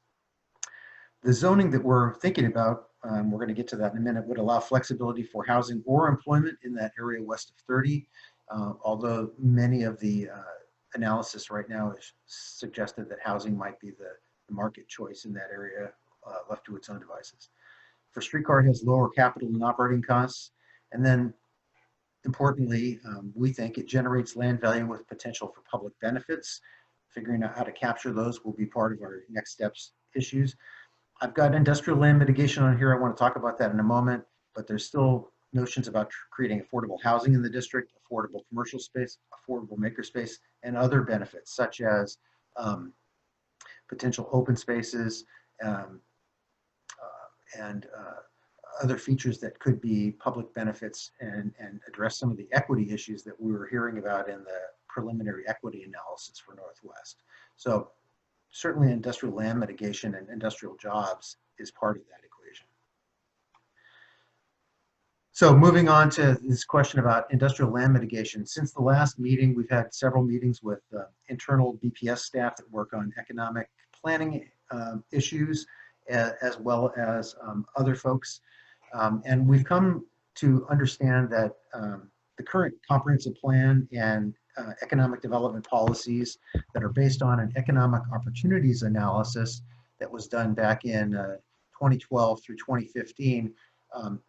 The zoning that we're thinking about, we're going to get to that in a minute, would allow flexibility for housing or employment in that area west of 30, although many of the analysis right now is suggested that housing might be the market choice in that area, left to its own devices. For Streetcar, it has lower capital and operating costs. And then importantly, we think it generates land value with potential for public benefits. Figuring out how to capture those will be part of our next steps issues. I've got industrial land mitigation on here. I want to talk about that in a moment, but there's still notions about creating affordable housing in the district, affordable commercial space, affordable makerspace, and other benefits such as potential open spaces and other features that could be public benefits and address some of the equity issues that we were hearing about in the preliminary equity analysis for Northwest. So certainly industrial land mitigation and industrial jobs is part of that equation. So moving on to this question about industrial land mitigation. Since the last meeting, we've had several meetings with internal BPS staff that work on economic planning issues, as well as other folks. And we've come to understand that the current comprehensive plan and economic development policies that are based on an economic opportunities analysis that was done back in 2012 through 2015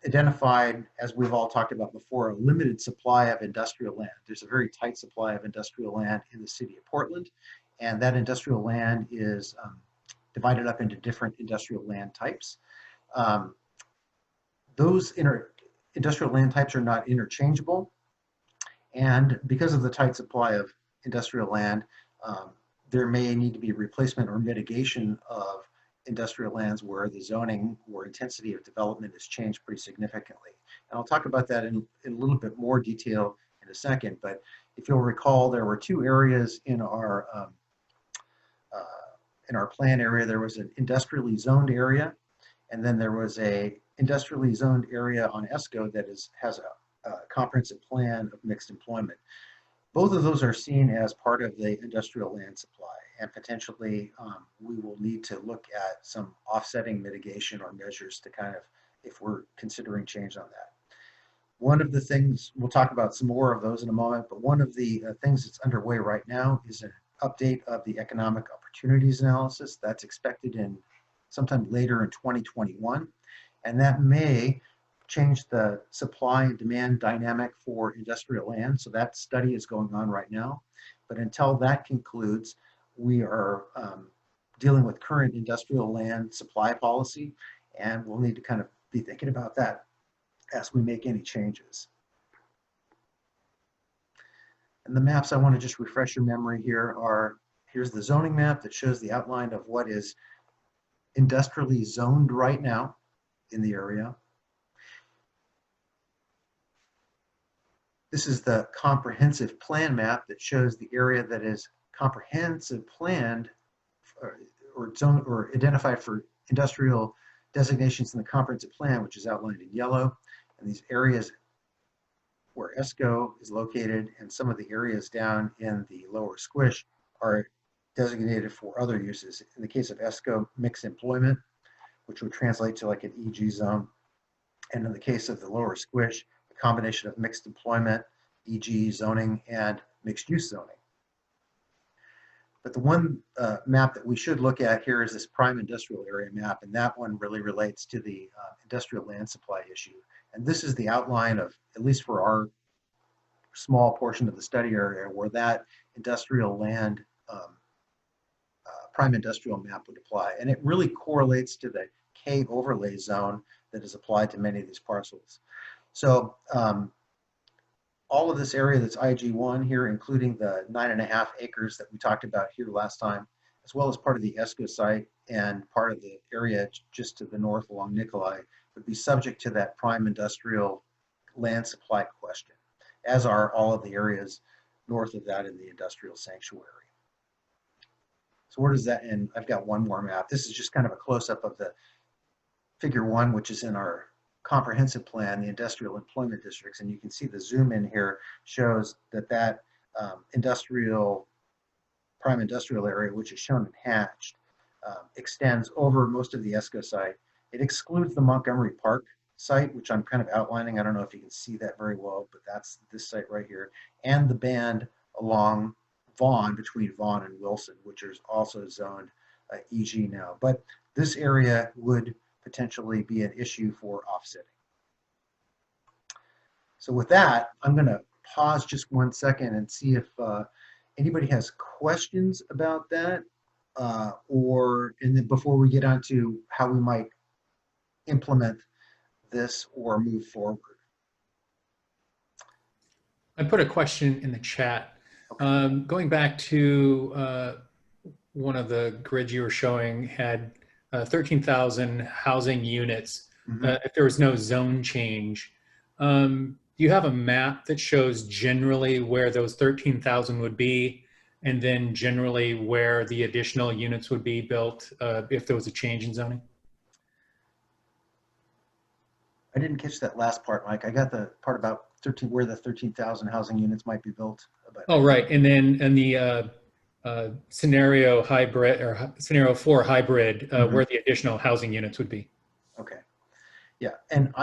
identified, as we've all talked about before, a limited supply of industrial land. There's a very tight supply of industrial land in the city of Portland, and that industrial land is divided up into different industrial land types. Those industrial land types are not interchangeable. And because of the tight supply of industrial land, there may need to be replacement or mitigation of industrial lands where the zoning or intensity of development has changed pretty significantly. And I'll talk about that in a little bit more detail in a second, but if you'll recall, there were two areas in our plan area. There was an industrially zoned area, and then there was a industrially zoned area on ESCO that has a comprehensive plan of mixed employment. Both of those are seen as part of the industrial land supply, and potentially we will need to look at some offsetting mitigation or measures to kind of, if we're considering change on that. One of the things, we'll talk about some more of those in a moment, but one of the things that's underway right now is an update of the economic opportunities analysis. That's expected in sometime later in 2021, and that may change the supply and demand dynamic for industrial land. So that study is going on right now. But until that concludes, we are dealing with current industrial land supply policy, and we'll need to kind of be thinking about that as we make any changes. And the maps, I want to just refresh your memory here are, here's the zoning map that shows the outline of what is industrially zoned right now in the area. This is the comprehensive plan map that shows the area that is comprehensive planned or zoned or identified for industrial designations in the comprehensive plan, which is outlined in yellow. And these areas where ESCO is located and some of the areas down in the lower squish are designated for other uses. In the case of ESCO, mixed employment, which would translate to like an EG zone. And in the case of the lower squish, a combination of mixed employment, EG zoning, and mixed use zoning. But the one map that we should look at here is this prime industrial area map, and that one really relates to the industrial land supply issue. And this is the outline of, at least for our small portion of the study area, where that industrial land prime industrial map would apply. And it really correlates to the K overlay zone that is applied to many of these parcels. So all of this area that's IG1 here, including the 9.5 acres that we talked about here last time, as well as part of the ESCO site and part of the area just to the north along Nikolai, would be subject to that prime industrial land supply question, as are all of the areas north of that in the industrial sanctuary. So where does that end? I've got one more map. This is just kind of a close-up of the figure 1, which is in our comprehensive plan, the industrial employment districts, and you can see the zoom in here shows that prime industrial area, which is shown in hatched, extends over most of the ESCO site. It excludes the Montgomery Park site, which I'm kind of outlining. I don't know if you can see that very well, but that's this site right here, and the band along Vaughan, between Vaughan and Wilson, which is also zoned EG now. But this area would potentially be an issue for offsetting. So with that, I'm going to pause just 1 second and see if anybody has questions about that, and then before we get on to how we might implement this or move forward. I put a question in the chat. Going back to one of the grids you were showing had 13,000 housing units if there was no zone change. Do you have a map that shows generally where those 13,000 would be, and then generally where the additional units would be built if there was a change in zoning? I didn't catch that last part, Mike. I got the part about where the 13,000 housing units might be built. Oh, right. And then in the scenario hybrid or scenario 4 hybrid, where the additional housing units would be. Okay. Yeah. And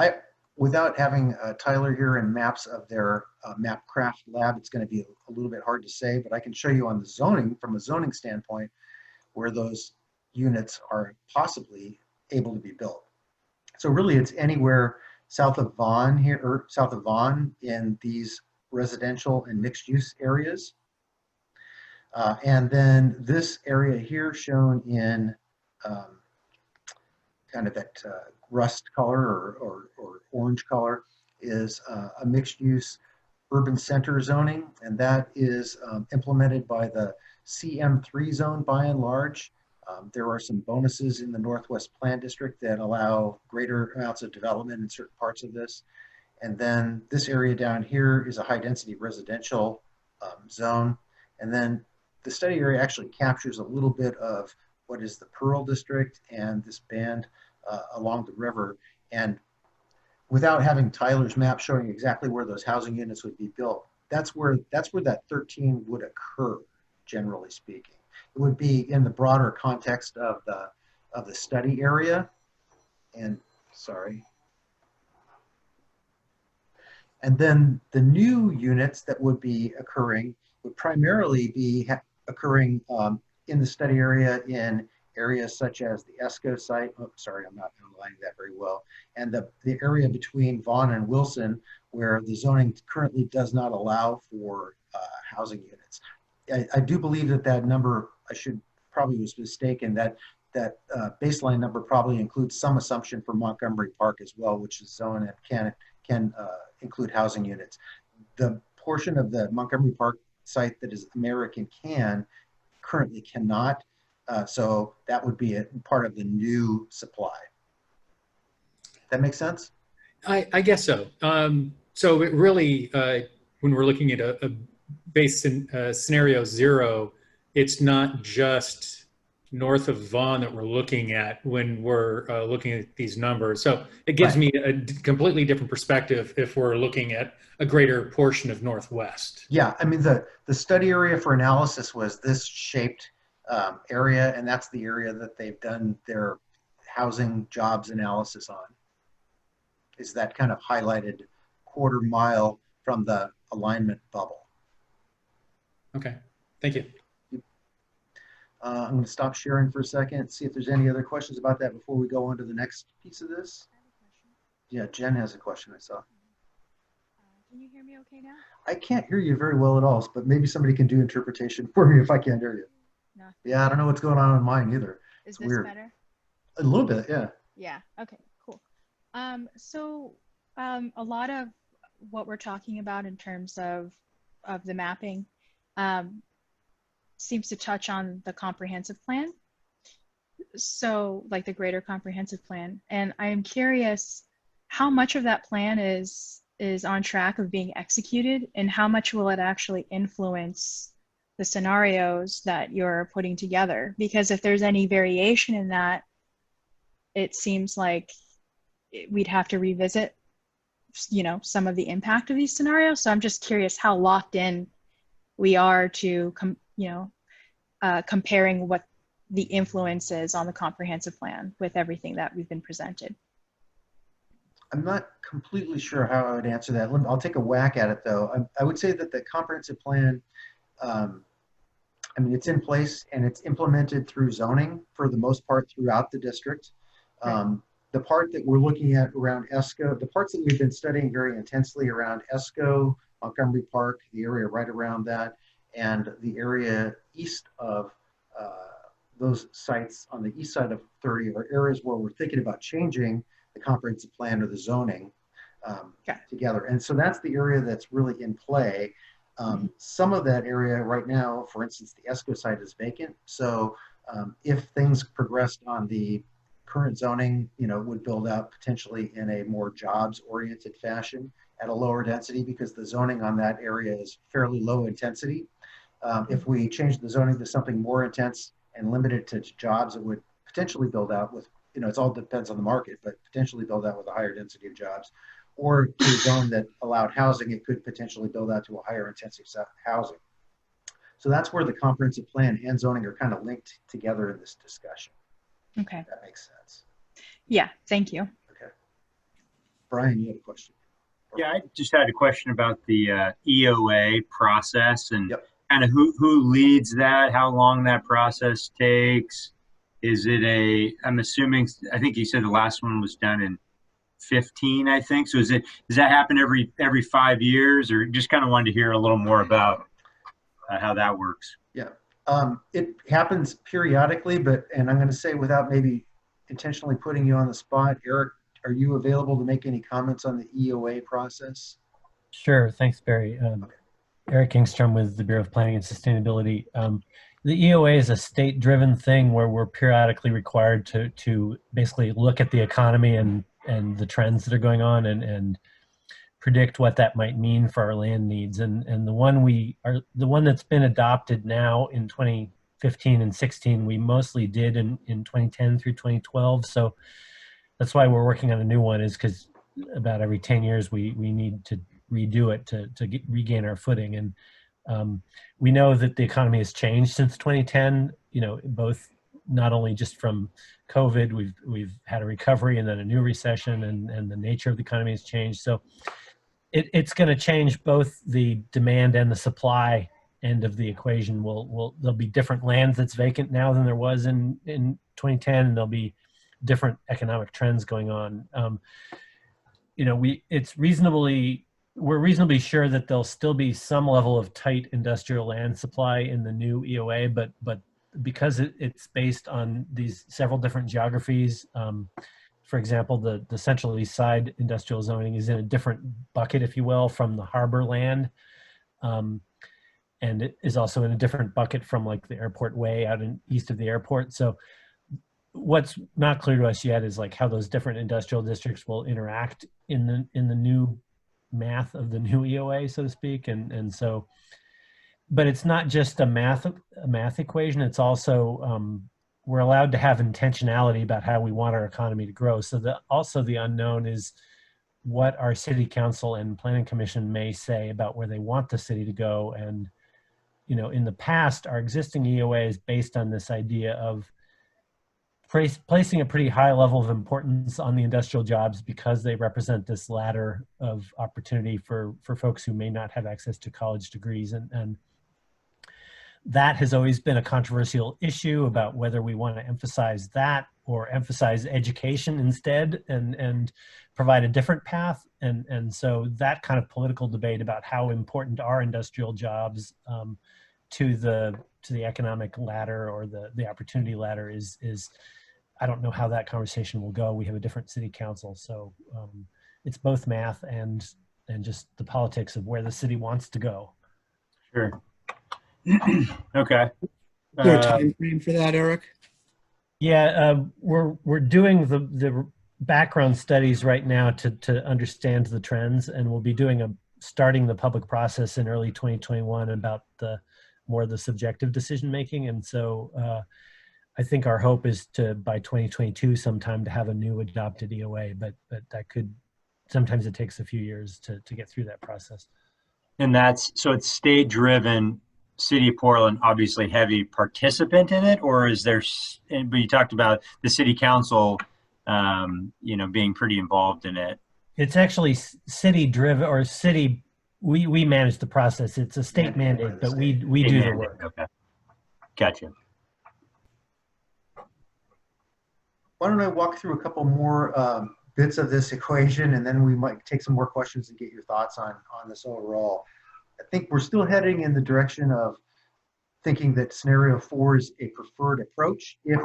without having Tyler here and maps of their Mapcraft lab, it's going to be a little bit hard to say, but I can show you on the zoning, from a zoning standpoint, where those units are possibly able to be built. So really it's anywhere south of Vaughan here, or south of Vaughan in these residential and mixed use areas. And then this area here shown in kind of that rust color or orange color is a mixed use urban center zoning, and that is implemented by the CM3 zone by and large. There are some bonuses in the Northwest Plan District that allow greater amounts of development in certain parts of this. And then this area down here is a high density residential zone. And then the study area actually captures a little bit of what is the Pearl District and this band along the river. And without having Tyler's map showing exactly where those housing units would be built, that's where that 13 would occur, generally speaking. It would be in the broader context of the study area. And sorry. And then the new units that would be occurring would primarily be occurring in the study area in areas such as the ESCO site. Oh, sorry, I'm not underlining that very well. And the area between Vaughan and Wilson, where the zoning currently does not allow for housing units. I do believe that number, probably was mistaken, that baseline number probably includes some assumption for Montgomery Park as well, which is zoned and can include housing units. The portion of the Montgomery Park site that is American currently cannot, so that would be a part of the new supply. That make sense? I guess so. So it really, when we're looking at a base scenario 0, it's not just north of Vaughan that we're looking at when we're looking at these numbers. So it gives me a completely different perspective if we're looking at a greater portion of Northwest. Yeah, I mean, the study area for analysis was this shaped area, and that's the area that they've done their housing jobs analysis on. Is that kind of highlighted quarter mile from the alignment bubble. Okay, thank you. I'm going to stop sharing for a second, see if there's any other questions about that before we go on to the next piece of this. Yeah, Jen has a question, I saw. Can you hear me okay now? I can't hear you very well at all, but maybe somebody can do interpretation for me if I can't hear you. No. Yeah, I don't know what's going on mine either. Is it's this weird. Better? A little bit, yeah. Yeah, okay, cool. So a lot of what we're talking about in terms of the mapping seems to touch on the comprehensive plan. So like the greater comprehensive plan. And I am curious how much of that plan is on track of being executed, and how much will it actually influence the scenarios that you're putting together? Because if there's any variation in that, it seems like we'd have to revisit, you know, some of the impact of these scenarios. So I'm just curious how locked in we are to, comparing what the influence is on the comprehensive plan with everything that we've been presented. I'm not completely sure how I would answer that. I'll take a whack at it though. I would say that the comprehensive plan, I mean, it's in place and it's implemented through zoning for the most part throughout the district. The part that we're looking at around ESCO, the parts that we've been studying very intensely around ESCO, Montgomery Park, the area right around that, and the area east of those sites on the east side of 30 are areas where we're thinking about changing the comprehensive plan or the zoning together. And so that's the area that's really in play. Some of that area right now, for instance, the ESCO site is vacant. So if things progressed on the current zoning, you know, would build out potentially in a more jobs-oriented fashion at a lower density, because the zoning on that area is fairly low intensity. If we change the zoning to something more intense and limited to jobs, it would potentially build out with, you know, it all depends on the market, but potentially build out with a higher density of jobs. Or to a zone that allowed housing, it could potentially build out to a higher intensity of housing. So that's where the comprehensive plan and zoning are kind of linked together in this discussion. Okay. If that makes sense. Yeah, thank you. Okay. Brian, you had a question. Yeah, I just had a question about the EOA process and kind of who leads that, how long that process takes. Is it I'm assuming, I think you said the last one was done in 15, I think. So does that happen every 5 years, or just kind of wanted to hear a little more about how that works? Yeah, it happens periodically, and I'm going to say, without maybe intentionally putting you on the spot, Eric, are you available to make any comments on the EOA process? Sure, thanks, Barry. Eric Kingstrom with the Bureau of Planning and Sustainability. The EOA is a state-driven thing where we're periodically required to basically look at the economy and the trends that are going on and predict what that might mean for our land needs. And the one that's been adopted now in 2015 and 16, we mostly did in 2010 through 2012. So that's why we're working on a new one, is because about every 10 years we need to redo it to regain our footing. And we know that the economy has changed since 2010, you know, both not only just from COVID, we've had a recovery and then a new recession, and the nature of the economy has changed. So it's going to change both the demand and the supply end of the equation. There'll be different land that's vacant now than there was in 2010, and there'll be different economic trends going on. You know, we're reasonably sure that there'll still be some level of tight industrial land supply in the new EOA, but because it's based on these several different geographies, for example, the Central East Side industrial zoning is in a different bucket, if you will, from the harbor land. And it is also in a different bucket from like the airport way out in east of the airport. So what's not clear to us yet is like how those different industrial districts will interact in the new math of the new EOA, so to speak. And so, but it's not just a math equation. It's also, we're allowed to have intentionality about how we want our economy to grow. So also the unknown is what our city council and planning commission may say about where they want the city to go. And, you know, in the past, our existing EOA is based on this idea of placing a pretty high level of importance on the industrial jobs because they represent this ladder of opportunity for folks who may not have access to college degrees. And that has always been a controversial issue about whether we want to emphasize that or emphasize education instead and provide a different path. And so that kind of political debate about how important are industrial jobs to the economic ladder or the opportunity ladder is I don't know how that conversation will go. We have a different city council, so it's both math and and just the politics of where the city wants to go. Sure. Okay. Is there a time frame for that, Eric? Yeah, we're doing the background studies right now to understand the trends, and we'll be starting the public process in early 2021 about more of the subjective decision making. And so I think our hope is to, by 2022 sometime, to have a new adopted EOA, but that could, sometimes it takes a few years to get through that process. And so it's state driven. City of Portland, obviously heavy participant in it, or is there, but you talked about the city council, being pretty involved in it. It's actually city driven, or city, we manage the process. It's a state mandate, but we do the work. Okay. Gotcha. Why don't I walk through a couple more bits of this equation, and then we might take some more questions and get your thoughts on this overall. I think we're still heading in the direction of thinking that scenario 4 is a preferred approach if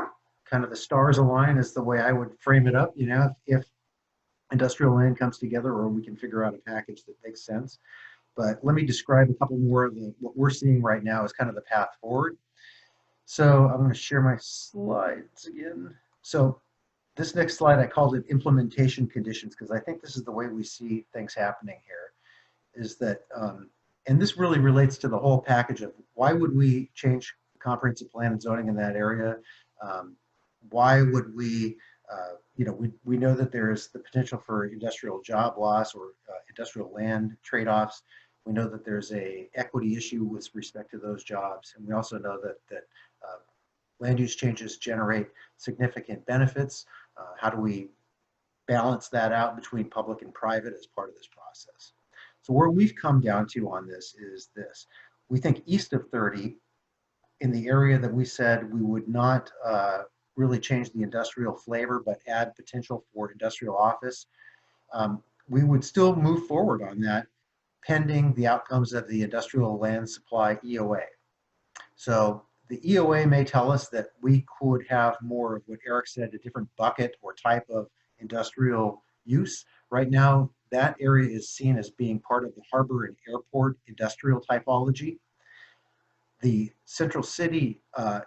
kind of the stars align, is the way I would frame it up. If industrial land comes together, or we can figure out a package that makes sense. But let me describe a couple more of what we're seeing right now as kind of the path forward. So I'm going to share my slides again. So this next slide, I called it implementation conditions, because I think this is the way we see things happening here, is that, and this really relates to the whole package of why would we change comprehensive plan and zoning in that area? Why would we, we know that there is the potential for industrial job loss or industrial land trade-offs. We know that there's a equity issue with respect to those jobs. And we also know that land use changes generate significant benefits. How do we balance that out between public and private as part of this process? So where we've come down to on this is this. We think east of 30, in the area that we said we would not really change the industrial flavor, but add potential for industrial office, we would still move forward on that pending the outcomes of the industrial land supply EOA. So the EOA may tell us that we could have more of what Eric said, a different bucket or type of industrial use. Right now, that area is seen as being part of the harbor and airport industrial typology. The central city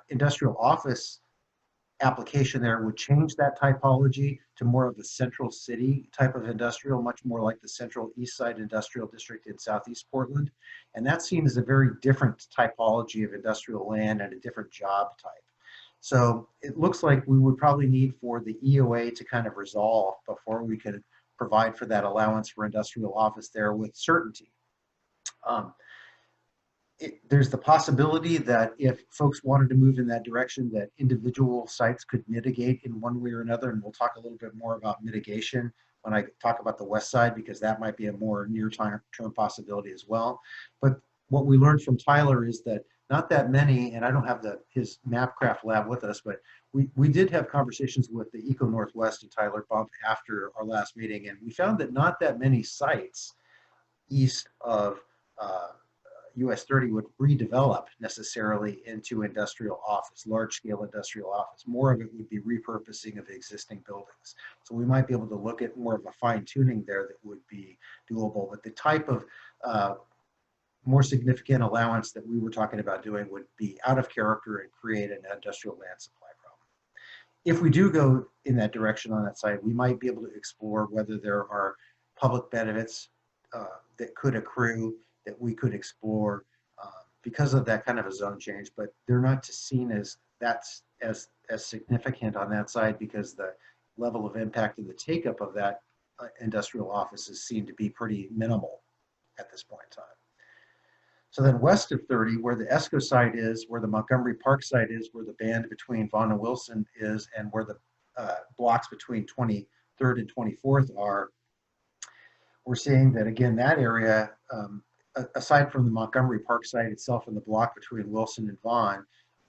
industrial office application there would change that typology to more of a central city type of industrial, much more like the central east side industrial district in southeast Portland. And that's seen as a very different typology of industrial land and a different job type. So it looks like we would probably need for the EOA to kind of resolve before we could provide for that allowance for industrial office there with certainty. There's the possibility that if folks wanted to move in that direction, that individual sites could mitigate in one way or another, and we'll talk a little bit more about mitigation when I talk about the west side, because that might be a more near-term possibility as well. But what we learned from Tyler is that not that many, and I don't have his Mapcraft lab with us, but we did have conversations with the Eco Northwest and Tyler Bump after our last meeting, and we found that not that many sites east of US 30 would redevelop necessarily into industrial office, large-scale industrial office. More of it would be repurposing of existing buildings. So we might be able to look at more of a fine-tuning there that would be doable. But the type of more significant allowance that we were talking about doing would be out of character and create an industrial land supply problem. If we do go in that direction on that side, we might be able to explore whether there are public benefits that could accrue that we could explore because of that kind of a zone change, but they're not seen as that's as significant on that side, because the level of impact and the take-up of that industrial office is seen to be pretty minimal at this point in time. So then west of 30, where the ESCO site is, where the Montgomery Park site is, where the band between Vaughan and Wilson is, and where the blocks between 23rd and 24th are, we're seeing that, again, that area, aside from the Montgomery Park site itself and the block between Wilson and Vaughan,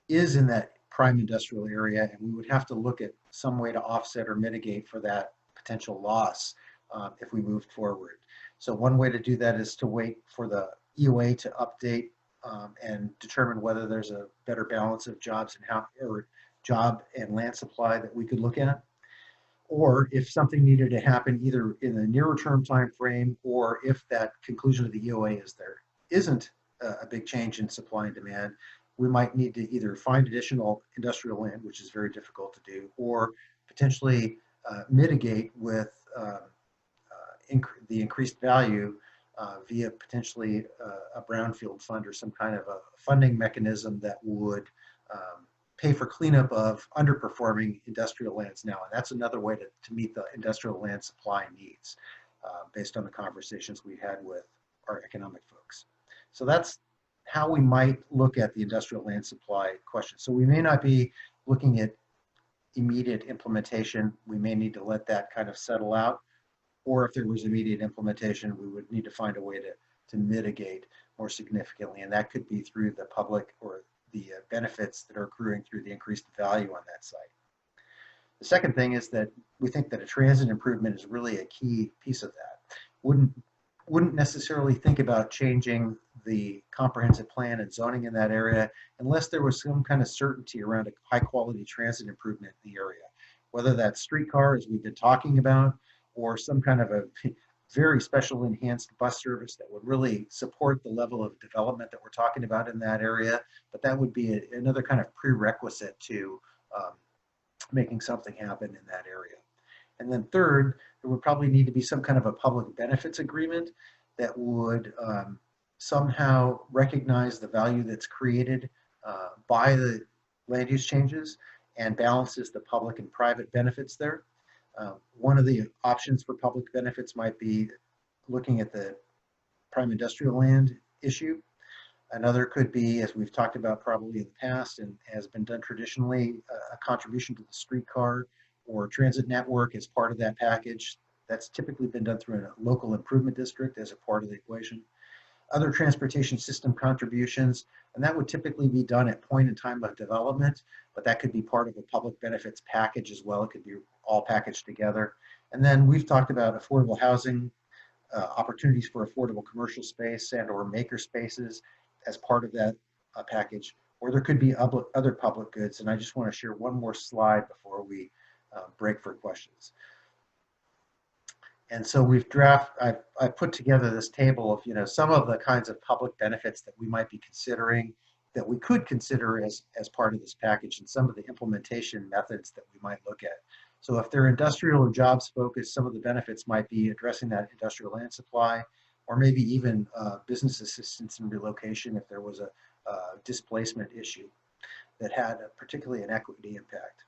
is in that prime industrial area, and we would have to look at some way to offset or mitigate for that potential loss if we moved forward. So one way to do that is to wait for the EOA to update and determine whether there's a better balance of jobs and job and land supply that we could look at. or if something needed to happen either in the nearer term time frame, or if that conclusion of the EOA is there isn't a big change in supply and demand, we might need to either find additional industrial land, which is very difficult to do, or potentially mitigate with the increased value via potentially a brownfield fund or some kind of a funding mechanism that would pay for cleanup of underperforming industrial lands now. And that's another way to meet the industrial land supply needs based on the conversations we had with our economic folks. So that's how we might look at the industrial land supply question. So we may not be looking at immediate implementation. We may need to let that kind of settle out. Or if there was immediate implementation, we would need to find a way to mitigate more significantly. And that could be through the public or the benefits that are accruing through the increased value on that site. The second thing is that we think that a transit improvement is really a key piece of that. Wouldn't necessarily think about changing the comprehensive plan and zoning in that area unless there was some kind of certainty around a high quality transit improvement in the area, whether that's streetcar, as we've been talking about, or some kind of a very special enhanced bus service that would really support the level of development that we're talking about in that area. But that would be another kind of prerequisite to making something happen in that area. And then third, there would probably need to be some kind of a public benefits agreement that would somehow recognize the value that's created by the land use changes and balances the public and private benefits there. One of the options for public benefits might be looking at the prime industrial land issue. Another could be, as we've talked about probably in the past and has been done traditionally, a contribution to the streetcar or transit network as part of that package. That's typically been done through a local improvement district as a part of the equation. Other transportation system contributions, and that would typically be done at point in time of development, but that could be part of a public benefits package as well. It could be all packaged together. And then we've talked about affordable housing, opportunities for affordable commercial space and or maker spaces as part of that package, or there could be other public goods. And I just want to share one more slide before we break for questions. And so I've put together this table of, some of the kinds of public benefits that we might be considering, that we could consider as part of this package, and some of the implementation methods that we might look at. So if they're industrial or jobs focused, some of the benefits might be addressing that industrial land supply, or maybe even business assistance and relocation if there was a displacement issue that had particularly an equity impact.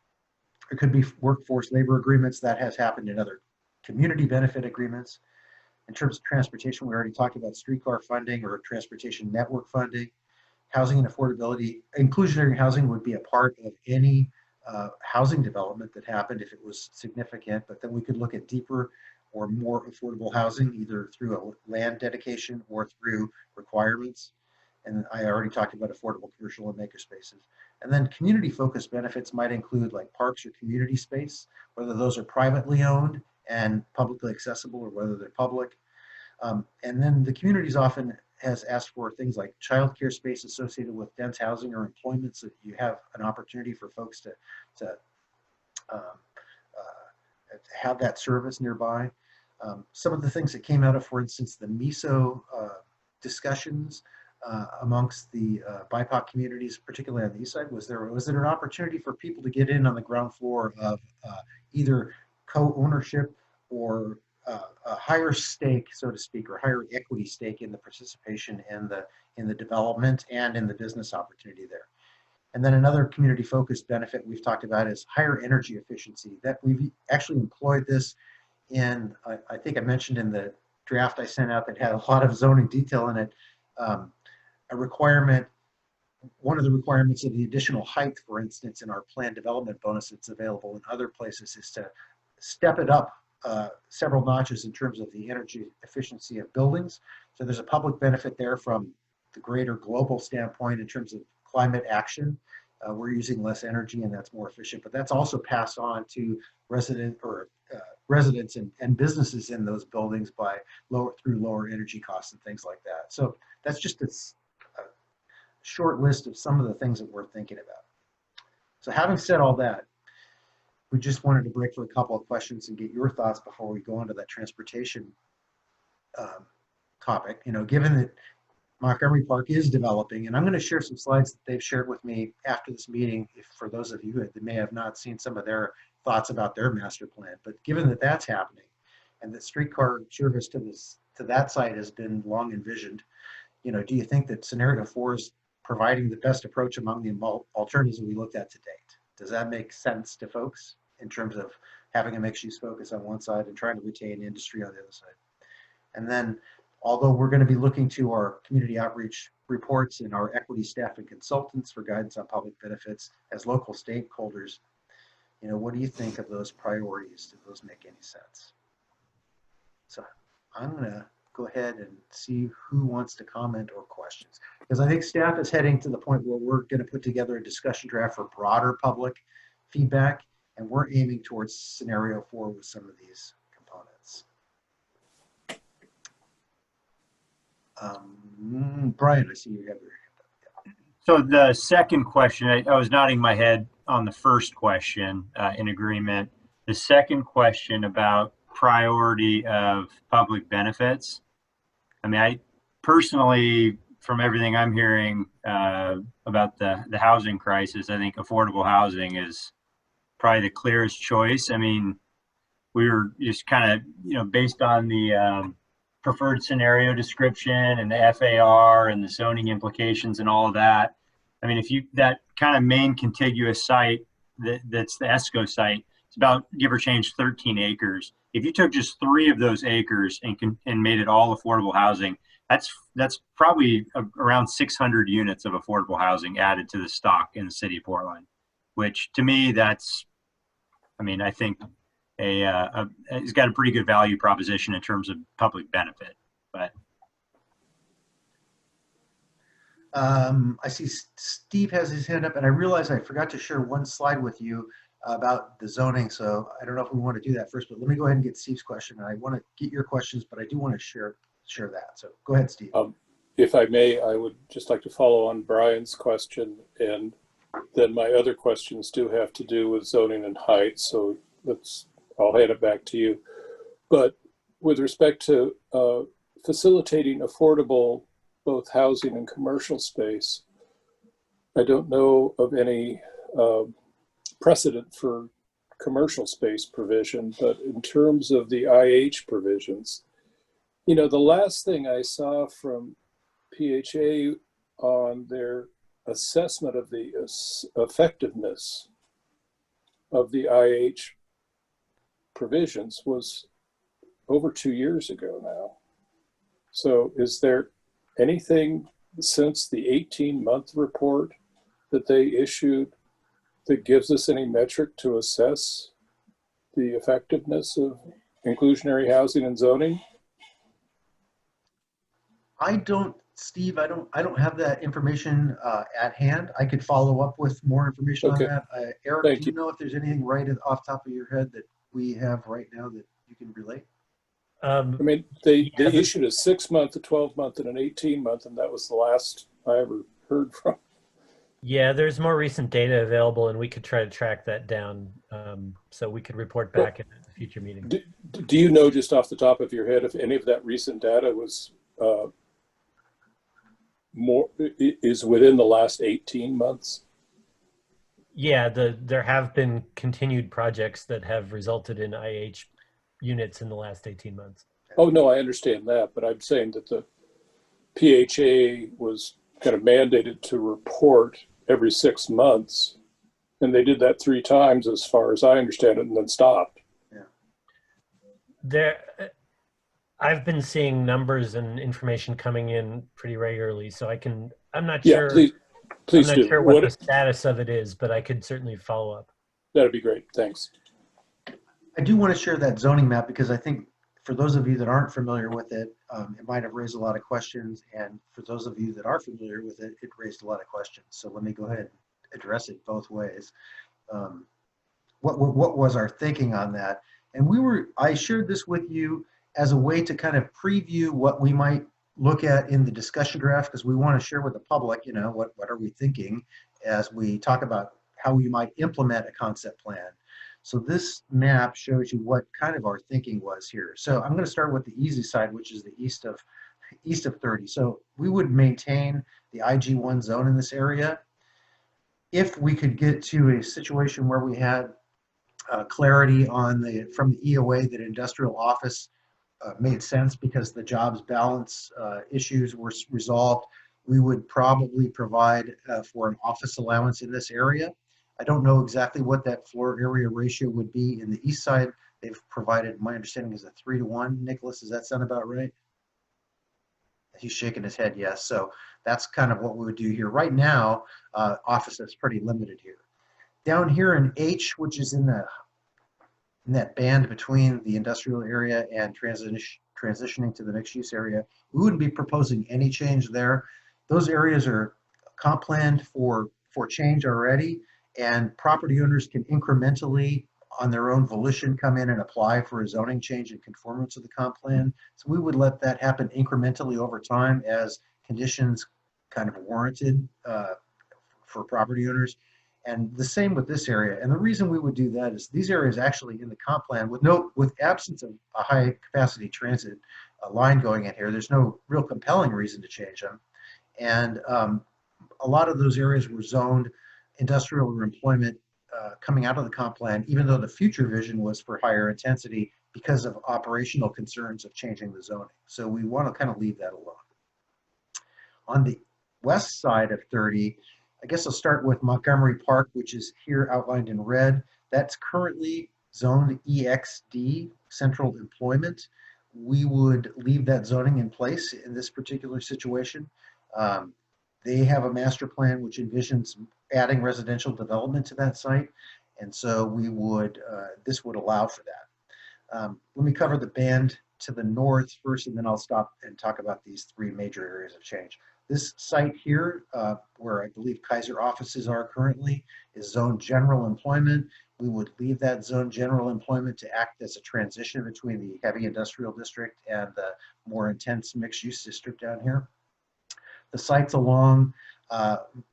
It could be workforce labor agreements. That has happened in other community benefit agreements. In terms of transportation, we already talked about streetcar funding or transportation network funding. Housing and affordability, inclusionary housing would be a part of any housing development that happened if it was significant, but then we could look at deeper or more affordable housing, either through a land dedication or through requirements. And I already talked about affordable commercial and maker spaces. And then community focused benefits might include like parks or community space, whether those are privately owned and publicly accessible or whether they're public. And then the communities often has asked for things like childcare space associated with dense housing or employment, so that you have an opportunity for folks to have that service nearby. Some of the things that came out of, for instance, the MISO discussions amongst the BIPOC communities, particularly on the east side, was there an opportunity for people to get in on the ground floor of either co-ownership or a higher stake, so to speak, or higher equity stake in the participation in the development and in the business opportunity there. And then another community-focused benefit we've talked about is higher energy efficiency. That we've actually employed this in, I think I mentioned in the draft I sent out that had a lot of zoning detail in it, a requirement, one of the requirements of the additional height, for instance, in our planned development bonus that's available in other places, is to step it up several notches in terms of the energy efficiency of buildings. So there's a public benefit there from the greater global standpoint in terms of climate action. We're using less energy and that's more efficient, but that's also passed on to residents and businesses in those buildings through lower energy costs and things like that. So that's just a short list of some of the things that we're thinking about. So having said all that, we just wanted to break for a couple of questions and get your thoughts before we go into that transportation topic. You know, given that Montgomery Park is developing, and I'm going to share some slides that they've shared with me after this meeting, if for those of you that may have not seen some of their thoughts about their master plan. But given that that's happening, and that streetcar service to that site has been long envisioned, you know, do you think that scenario 4 is providing the best approach among the alternatives that we looked at to date? Does that make sense to folks in terms of having a mixed-use focus on one side and trying to retain industry on the other side? And then, although we're going to be looking to our community outreach reports and our equity staff and consultants for guidance on public benefits as local stakeholders, you know, what do you think of those priorities? Do those make any sense? So I'm going to go ahead and see who wants to comment or questions, because I think staff is heading to the point where we're going to put together a discussion draft for broader public feedback, and we're aiming towards scenario 4 with some of these components. Brian, I see you have your hand up. So the second question, I was nodding my head on the first question in agreement. The second question about priority of public benefits. I mean, I personally, from everything I'm hearing about the housing crisis, I think affordable housing is probably the clearest choice. I mean, we were just kind of, you know, based on the preferred scenario description and the FAR and the zoning implications and all of that. I mean, if you, that kind of main contiguous site, that's the ESCO site, it's about give or change 13 acres. If you took just 3 of those acres and made it all affordable housing, that's probably around 600 units of affordable housing added to the stock in the city of Portland, which to me, that's, I mean, I think it's got a pretty good value proposition in terms of public benefit. But I see Steve has his hand up, and I realize I forgot to share one slide with you about the zoning. So I don't know if we want to do that first, but let me go ahead and get Steve's question. I want to get your questions, but I do want to share that. So go ahead, Steve. If I may, I would just like to follow on Brian's question, and then my other questions do have to do with zoning and height. So I'll hand it back to you. But with respect to facilitating affordable both housing and commercial space, I don't know of any precedent for commercial space provision, but in terms of the IH provisions, you know, the last thing I saw from PHA on their assessment of the effectiveness of the IH provisions was over 2 years ago now. So is there anything since the 18-month report that they issued that gives us any metric to assess the effectiveness of inclusionary housing and zoning? Steve, I don't have that information at hand. I could follow up with more information on that. Eric, do you know if there's anything right off the top of your head that we have right now that you can relate? I mean, they issued a 6-month, a 12-month, and an 18-month, and that was the last I ever heard from. Yeah, there's more recent data available, and we could try to track that down, so we could report back in a future meeting. Do you know just off the top of your head if any of that recent data was is within the last 18 months? Yeah, there have been continued projects that have resulted in IH units in the last 18 months. Oh, no, I understand that, but I'm saying that the PHA was kind of mandated to report every 6 months, and they did that 3 times as far as I understand it, and then stopped. Yeah. I've been seeing numbers and information coming in pretty regularly, so I'm not sure. Please I'm not sure what the status of it is, but I could certainly follow up. That'd be great. Thanks. I do want to share that zoning map because I think for those of you that aren't familiar with it, it might have raised a lot of questions. And for those of you that are familiar with it, it raised a lot of questions. So let me go ahead and address it both ways. What was our thinking on that? And I shared this with you as a way to kind of preview what we might look at in the discussion draft, because we want to share with the public, you know, what are we thinking as we talk about how we might implement a concept plan. So this map shows you what kind of our thinking was here. So I'm going to start with the easy side, which is the east of 30. So we would maintain the IG1 zone in this area. If we could get to a situation where we had clarity on from the EOA that industrial office made sense because the jobs balance issues were resolved, we would probably provide for an office allowance in this area. I don't know exactly what that floor area ratio would be in the east side. They've provided, my understanding is a 3-to-1. Nicholas, does that sound about right? He's shaking his head, yes. So that's kind of what we would do here. Right now, office is pretty limited here. Down here in H, which is in that band between the industrial area and transitioning to the mixed use area, we wouldn't be proposing any change there. Those areas are comp planned for change already, and property owners can incrementally on their own volition come in and apply for a zoning change in conformance with the comp plan. So we would let that happen incrementally over time as conditions kind of warranted for property owners. And the same with this area. And the reason we would do that is these areas actually in the comp plan with absence of a high capacity transit line going in here, there's no real compelling reason to change them. And a lot of those areas were zoned industrial or employment coming out of the comp plan, even though the future vision was for higher intensity because of operational concerns of changing the zoning. So we want to kind of leave that alone. On the west side of 30, I guess I'll start with Montgomery Park, which is here outlined in red. That's currently zoned EXD, central employment. We would leave that zoning in place in this particular situation. They have a master plan which envisions adding residential development to that site. And so we would, this would allow for that. Let me cover the band to the north first, and then I'll stop and talk about these three major areas of change. This site here, where I believe Kaiser offices are currently, is zone general employment. We would leave that zone general employment to act as a transition between the heavy industrial district and the more intense mixed use district down here. The sites along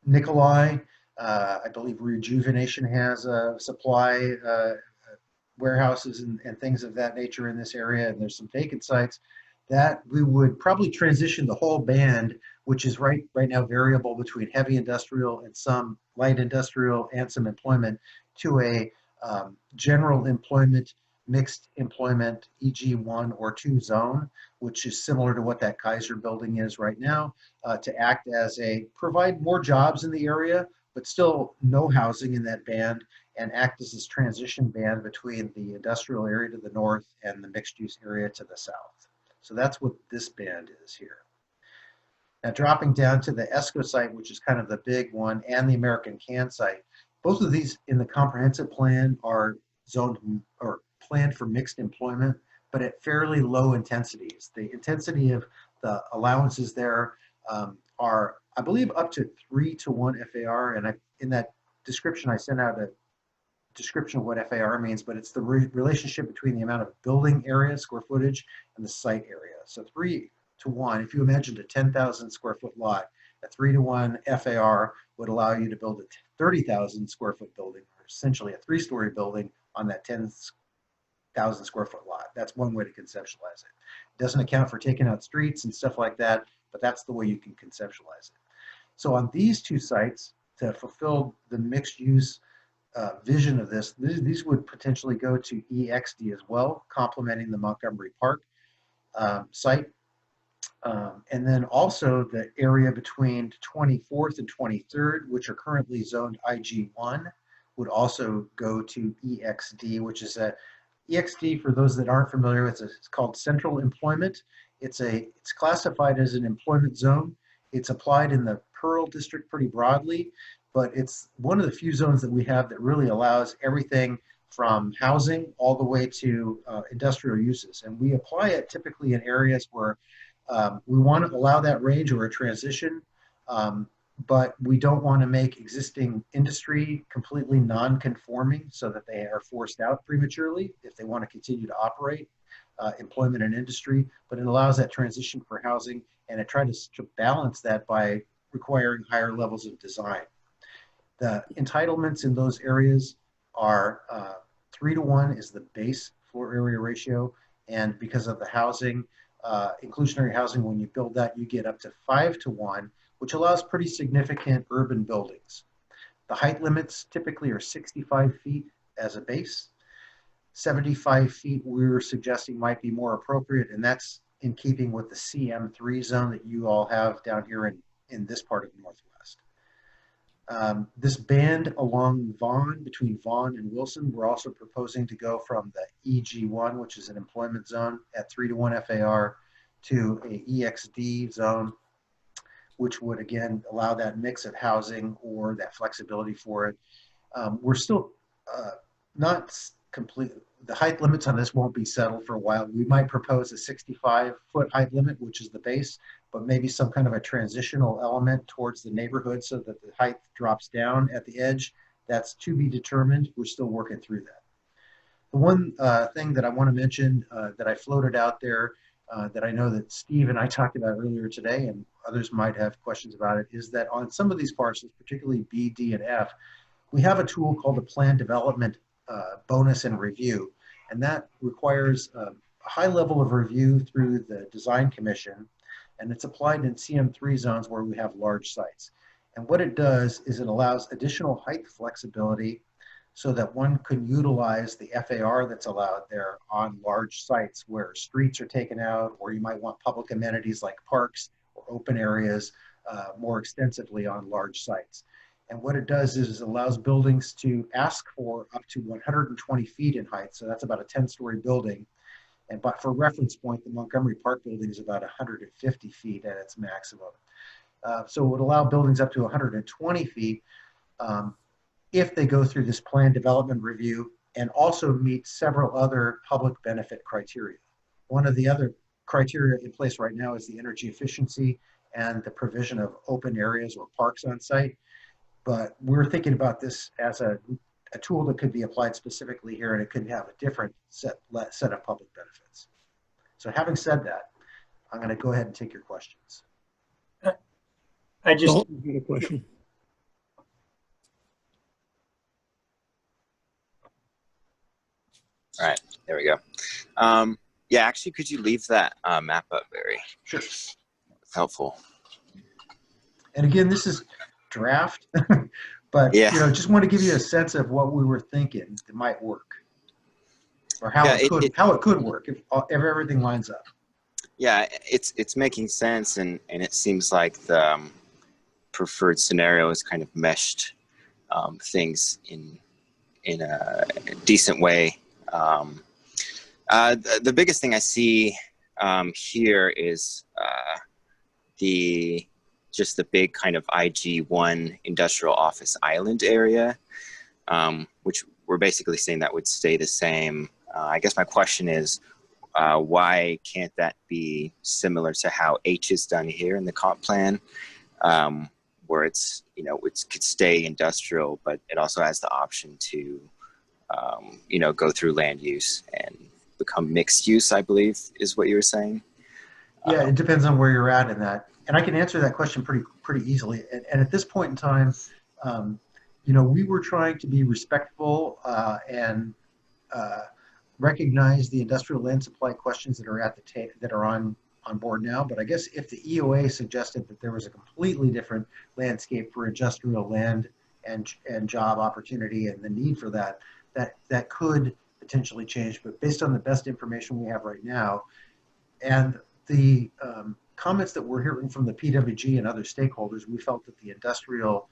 Nikolai, I believe Rejuvenation has supply warehouses and things of that nature in this area, and there's some vacant sites that we would probably transition the whole band, which is right now variable between heavy industrial and some light industrial and some employment, to a general employment, mixed employment, e.g. 1 or 2 zone, which is similar to what that Kaiser building is right now, to act as provide more jobs in the area, but still no housing in that band, and act as this transition band between the industrial area to the north and the mixed use area to the south. So that's what this band is here. Now dropping down to the ESCO site, which is kind of the big one, and the American Can site, both of these in the comprehensive plan are zoned or planned for mixed employment, but at fairly low intensities. The intensity of the allowances there are, I believe, up to 3-to-1 FAR, and in that description I sent out a description of what FAR means, but it's the relationship between the amount of building area, square footage, and the site area. So 3-to-1, if you imagined a 10,000 square foot lot, a 3-to-1 FAR would allow you to build a 30,000 square foot building, or essentially a 3-story building on that 10,000 square foot lot. That's one way to conceptualize it. It doesn't account for taking out streets and stuff like that, but that's the way you can conceptualize it. So on these two sites, to fulfill the mixed use vision of this, these would potentially go to EXD as well, complementing the Montgomery Park site. And then also the area between 24th and 23rd, which are currently zoned IG1, would also go to EXD, which is EXD, for those that aren't familiar, it's called central employment. It's classified as an employment zone. It's applied in the Pearl district pretty broadly, but it's one of the few zones that we have that really allows everything from housing all the way to industrial uses. And we apply it typically in areas where we want to allow that range or a transition, but we don't want to make existing industry completely non-conforming so that they are forced out prematurely if they want to continue to operate employment and industry, but it allows that transition for housing, and it tries to balance that by requiring higher levels of design. The entitlements in those areas are 3:1 is the base floor area ratio. And because of the housing, inclusionary housing, when you build that, you get up to 5:1, which allows pretty significant urban buildings. The height limits typically are 65 feet as a base. 75 feet we're suggesting might be more appropriate, and that's in keeping with the CM3 zone that you all have down here in this part of the Northwest. This band along Vaughan, between Vaughan and Wilson, we're also proposing to go from the EG1, which is an employment zone at 3:1 FAR, to a EXD zone, which would again allow that mix of housing or that flexibility for it. We're still not complete. The height limits on this won't be settled for a while. We might propose a 65-foot height limit, which is the base, but maybe some kind of a transitional element towards the neighborhood so that the height drops down at the edge. That's to be determined. We're still working through that. The one thing that I want to mention that I floated out there that I know that Steve and I talked about earlier today, and others might have questions about it, is that on some of these parcels, particularly B, D, and F, we have a tool called the Plan Development Bonus and Review, and that requires a high level of review through the Design Commission, and it's applied in CM3 zones where we have large sites. And what it does is it allows additional height flexibility so that one can utilize the FAR that's allowed there on large sites where streets are taken out, or you might want public amenities like parks or open areas more extensively on large sites. And what it does is it allows buildings to ask for up to 120 feet in height. So that's about a 10-story building. And but for reference point, the Montgomery Park building is about 150 feet at its maximum. So it would allow buildings up to 120 feet if they go through this plan development review and also meet several other public benefit criteria. One of the other criteria in place right now is the energy efficiency and the provision of open areas or parks on site. But we're thinking about this as a tool that could be applied specifically here, and it could have a different set of public benefits. So having said that, I'm going to go ahead and take your questions. I just have a question. All right, there we go. Yeah, actually, could you leave that map up, Barry? Sure. It's helpful. And again, this is draft, but yeah, you know, just want to give you a sense of what we were thinking that might work, or how it could work if everything lines up. Yeah, it's making sense, and it seems like the preferred scenario is kind of meshed things in a decent way. The biggest thing I see here is just the big kind of IG1 industrial office island area, which we're basically saying that would stay the same. I guess my question is, why can't that be similar to how H is done here in the comp plan, where it's, you know, it could stay industrial, but it also has the option to, you know, go through land use and become mixed use, I believe is what you were saying. Yeah, it depends on where you're at in that. And I can answer that question pretty easily. And at this point in time, you know, we were trying to be respectful and recognize the industrial land supply questions that are that are on board now. But I guess if the EOA suggested that there was a completely different landscape for industrial land and job opportunity and the need for that could potentially change. But based on the best information we have right now, and the comments that we're hearing from the PWG and other stakeholders, we felt that the industrial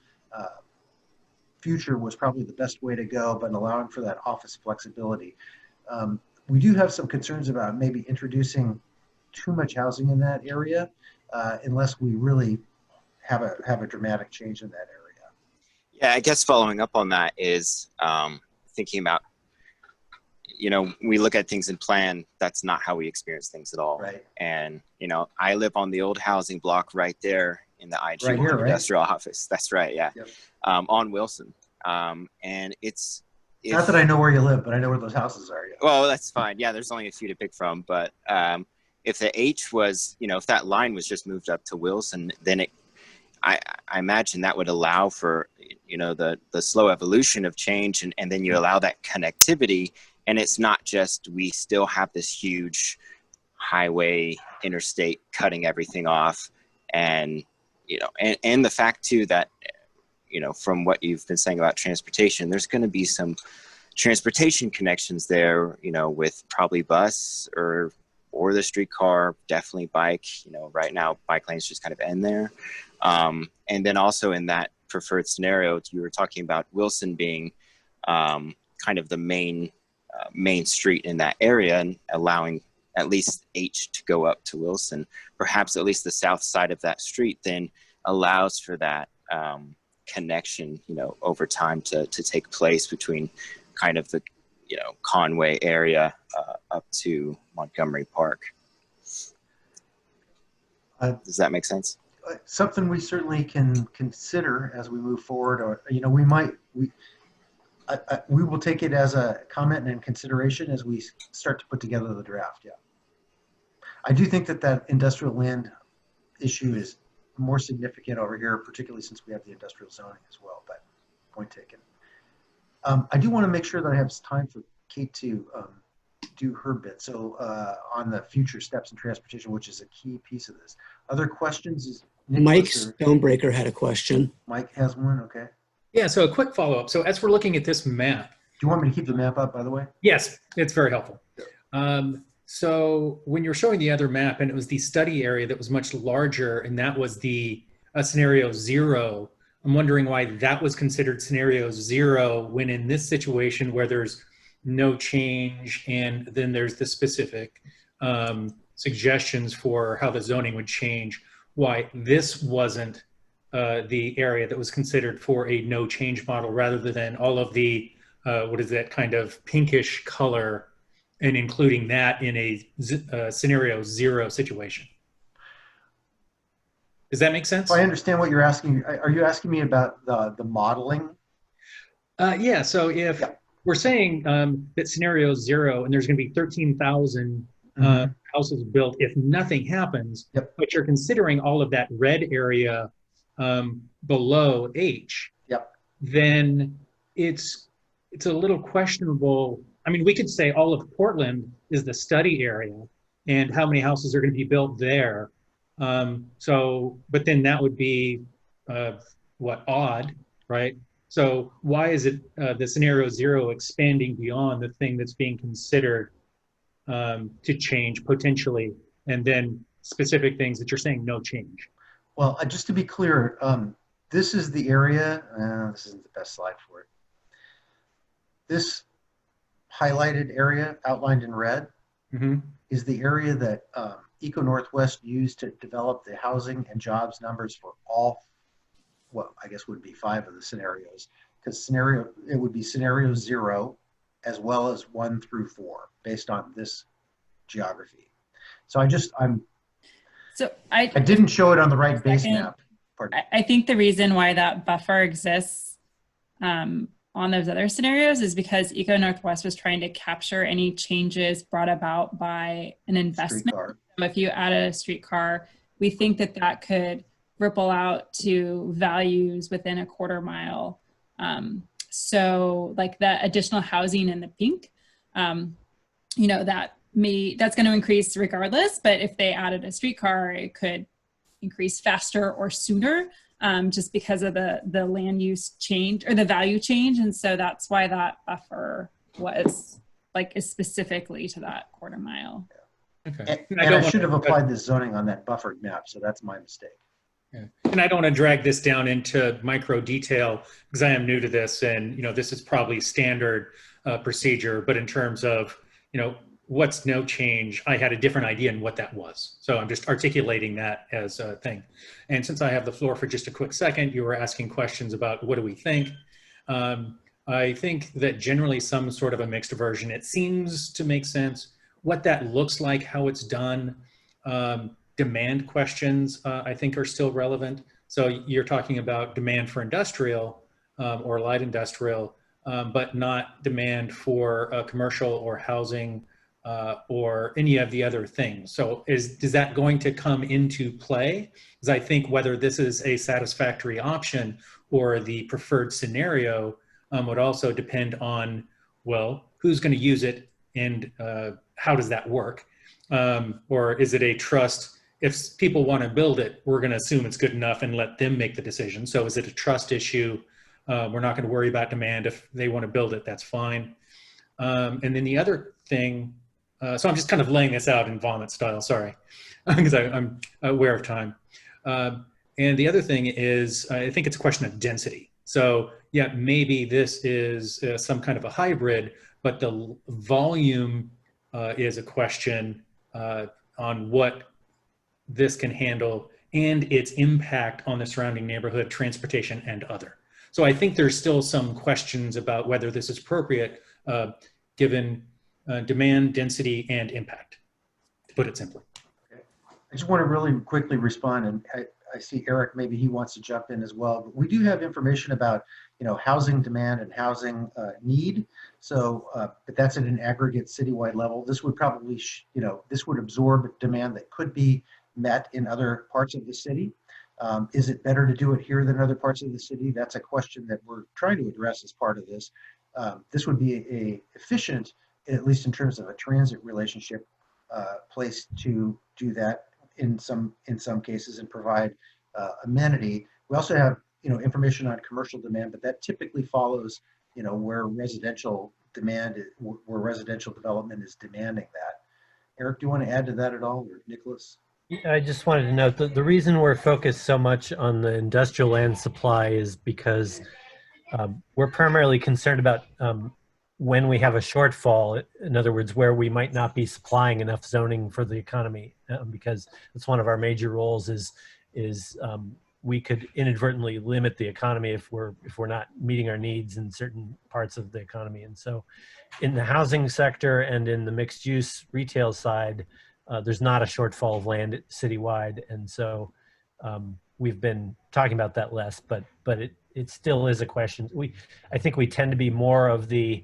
future was probably the best way to go, but allowing for that office flexibility. We do have some concerns about maybe introducing too much housing in that area, unless we really have a dramatic change in that area. Yeah, I guess following up on that is thinking about, you know, we look at things in plan, that's not how we experience things at all. Right. And, you know, I live on the old housing block right there in the IG right here, industrial office. That's right, yeah. Yep. On Wilson. And it's... Not that I know where you live, but I know where those houses are. Yeah. Well, that's fine. Yeah, there's only a few to pick from. But if the H was, you know, if that line was just moved up to Wilson, then I imagine that would allow for you know, the slow evolution of change, and then you allow that connectivity, and it's not just, we still have this huge highway interstate cutting everything off, and you know, and the fact too that, you know, from what you've been saying about transportation, there's going to be some transportation connections there, you know, with probably bus or the streetcar, definitely bike. You know, right now bike lanes just kind of end there, and then also in that preferred scenario, you were talking about Wilson being kind of the main street in that area, and allowing at least H to go up to Wilson. Perhaps at least the south side of that street then allows for that connection, you know, over time to take place between kind of the, you know, Conway area up to Montgomery Park. Does that make sense? Something we certainly can consider as we move forward, or, you know, we will take it as a comment and consideration as we start to put together the draft. Yeah. I do think that industrial land issue is more significant over here, particularly since we have the industrial zoning as well, but point taken. I do want to make sure that I have time for Kate to do her bit. So on the future steps in transportation, which is a key piece of this. Other questions? Mike Stonebreaker had a question. Mike has one, okay. Yeah, so a quick follow-up. So as we're looking at this map. Do you want me to keep the map up, by the way? Yes, it's very helpful. So when you're showing the other map, and it was the study area that was much larger, and that was the scenario 0, I'm wondering why that was considered scenario 0 when in this situation where there's no change, and then there's the specific suggestions for how the zoning would change, why this wasn't the area that was considered for a no change model rather than all of the, what is that kind of pinkish color, and including that in a scenario 0 situation. Does that make sense? I understand what you're asking. Are you asking me about the modeling? Yeah, so if we're saying that scenario 0, and there's gonna be 13,000 houses built if nothing happens, but you're considering all of that red area below H, then it's a little questionable. I mean, we could say all of Portland is the study area and how many houses are going to be built there. But then that would be, odd, right? So why is it the scenario 0 expanding beyond the thing that's being considered to change potentially, and then specific things that you're saying no change? Well, just to be clear, this is the area, this isn't the best slide for it. This highlighted area outlined in red is the area that Eco Northwest used to develop the housing and jobs numbers for all, what I guess would be 5 of the scenarios, because it would be scenario 0 as well as 1 through 4 based on this geography. So I didn't show it on the right base map. I think the reason why that buffer exists on those other scenarios is because Eco Northwest was trying to capture any changes brought about by an investment. So if you added a streetcar, we think that could ripple out to values within a quarter mile. So like that additional housing in the pink, you know, that's going to increase regardless, but if they added a streetcar, it could increase faster or sooner. Just because of the land use change or the value change. And so that's why that buffer is specifically to that quarter mile. Okay. And I should have applied this zoning on that buffered map, so that's my mistake. Yeah. And I don't want to drag this down into micro detail because I am new to this, and you know, this is probably standard procedure, but in terms of, you know, what's no change, I had a different idea in what that was. So I'm just articulating that as a thing. And since I have the floor for just a quick second, you were asking questions about what do we think. I think that generally some sort of a mixed version, it seems to make sense. What that looks like, how it's done, demand questions I think are still relevant. So you're talking about demand for industrial or light industrial, but not demand for commercial or housing or any of the other things. So is that going to come into play? Because I think whether this is a satisfactory option or the preferred scenario would also depend on, well, who's going to use it and how does that work? Or is it a trust? If people want to build it, we're going to assume it's good enough and let them make the decision. So is it a trust issue? We're not going to worry about demand. If they want to build it, that's fine. And then the other thing, so I'm just kind of laying this out in vomit style, sorry, because I'm aware of time. And the other thing is, I think it's a question of density. So yeah, maybe this is some kind of a hybrid, but the volume is a question on what this can handle and its impact on the surrounding neighborhood, transportation, and other. So I think there's still some questions about whether this is appropriate given demand, density, and impact, to put it simply. Okay. I just want to really quickly respond, and I see Eric, maybe he wants to jump in as well. But we do have information about, housing demand and housing need. So, but that's at an aggregate citywide level. This would probably, this would absorb demand that could be met in other parts of the city. Is it better to do it here than other parts of the city? That's a question that we're trying to address as part of this. This would be a efficient, at least in terms of a transit relationship, place to do that in some cases and provide amenity. We also have information on commercial demand, but that typically follows where residential demand where residential development is demanding that. Eric, do you want to add to that at all, or Nicholas? Yeah, I just wanted to note that the reason we're focused so much on the industrial land supply is because we're primarily concerned about when we have a shortfall, in other words, where we might not be supplying enough zoning for the economy, because it's one of our major roles is we could inadvertently limit the economy if we're not meeting our needs in certain parts of the economy. And so in the housing sector and in the mixed use retail side, there's not a shortfall of land citywide. And so we've been talking about that less, but it still is a question. I think we tend to be more of the,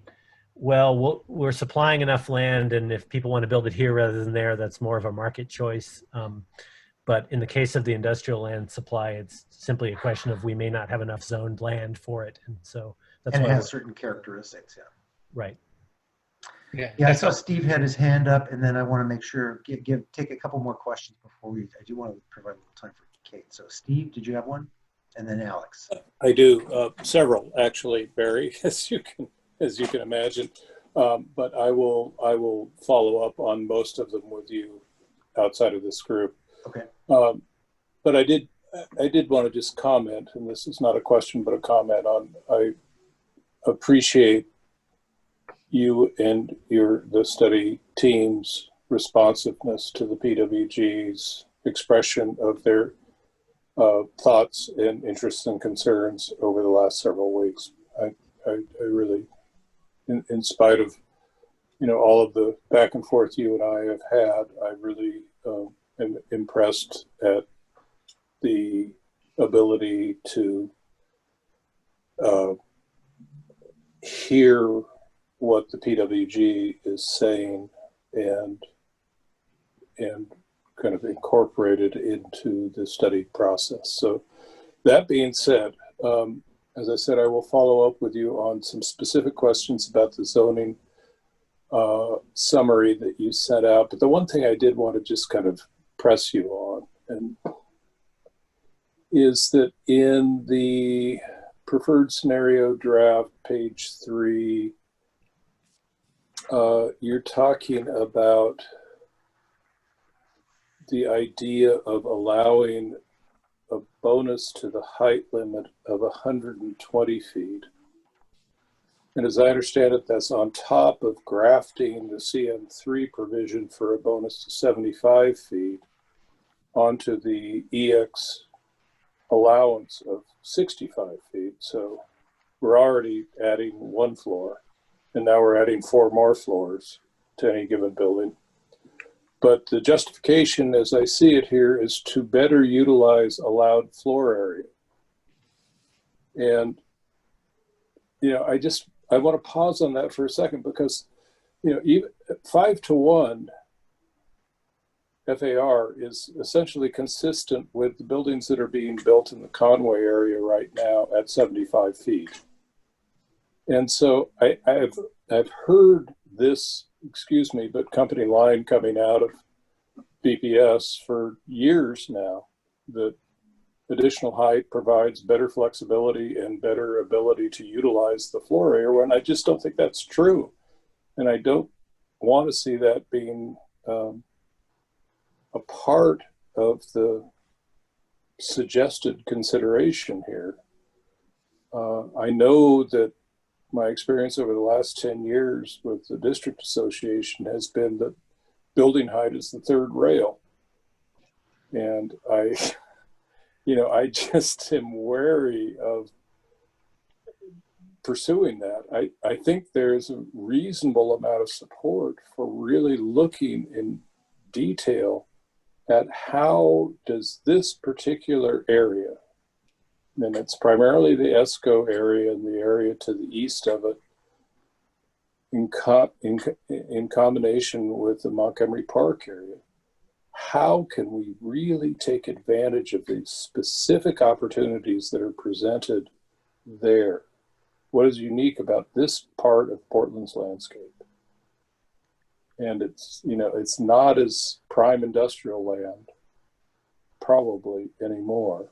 well, we're supplying enough land, and if people want to build it here rather than there, that's more of a market choice. But in the case of the industrial land supply, it's simply a question of we may not have enough zoned land for it. And so that's and it why has certain characteristics, yeah. Right. Yeah, I saw Steve had his hand up, and then I want to make sure, take a couple more questions before I do want to provide a little time for Kate. So Steve, did you have one? And then Alex. I do, several actually, Barry, as you can imagine. But I will follow up on most of them with you outside of this group. Okay. But I did want to just comment, and this is not a question but a comment on. I appreciate you and the study team's responsiveness to the PWG's expression of their thoughts and interests and concerns over the last several weeks. I really, in spite of all of the back and forth you and I have had, I really am impressed at the ability to hear what the PWG is saying and kind of incorporate it into the study process. So that being said, as I said, I will follow up with you on some specific questions about the zoning summary that you sent out. But the one thing I did want to just kind of press you on is that in the preferred scenario draft, page 3, you're talking about the idea of allowing a bonus to the height limit of 120 feet. And as I understand it, that's on top of grafting the CM3 provision for a bonus to 75 feet onto the EX allowance of 65 feet. So we're already adding 1 floor, and now we're adding 4 more floors to any given building. But the justification, as I see it here, is to better utilize allowed floor area. And, I want to pause on that for a second, because you know, even 5-to-1 FAR is essentially consistent with the buildings that are being built in the Conway area right now at 75 feet. And so I've heard this, excuse me, but company line coming out of BPS for years now, that additional height provides better flexibility and better ability to utilize the floor area, when I just don't think that's true. And I don't want to see that being a part of the suggested consideration here. I know that my experience over the last 10 years with the district association has been that building height is the third rail. And I just am wary of pursuing that. I think there's a reasonable amount of support for really looking in detail at how does this particular area, and it's primarily the ESCO area and the area to the east of it, in combination with the Montgomery Park area, how can we really take advantage of the specific opportunities that are presented there? What is unique about this part of Portland's landscape? And it's, you know, it's not as prime industrial land, probably anymore.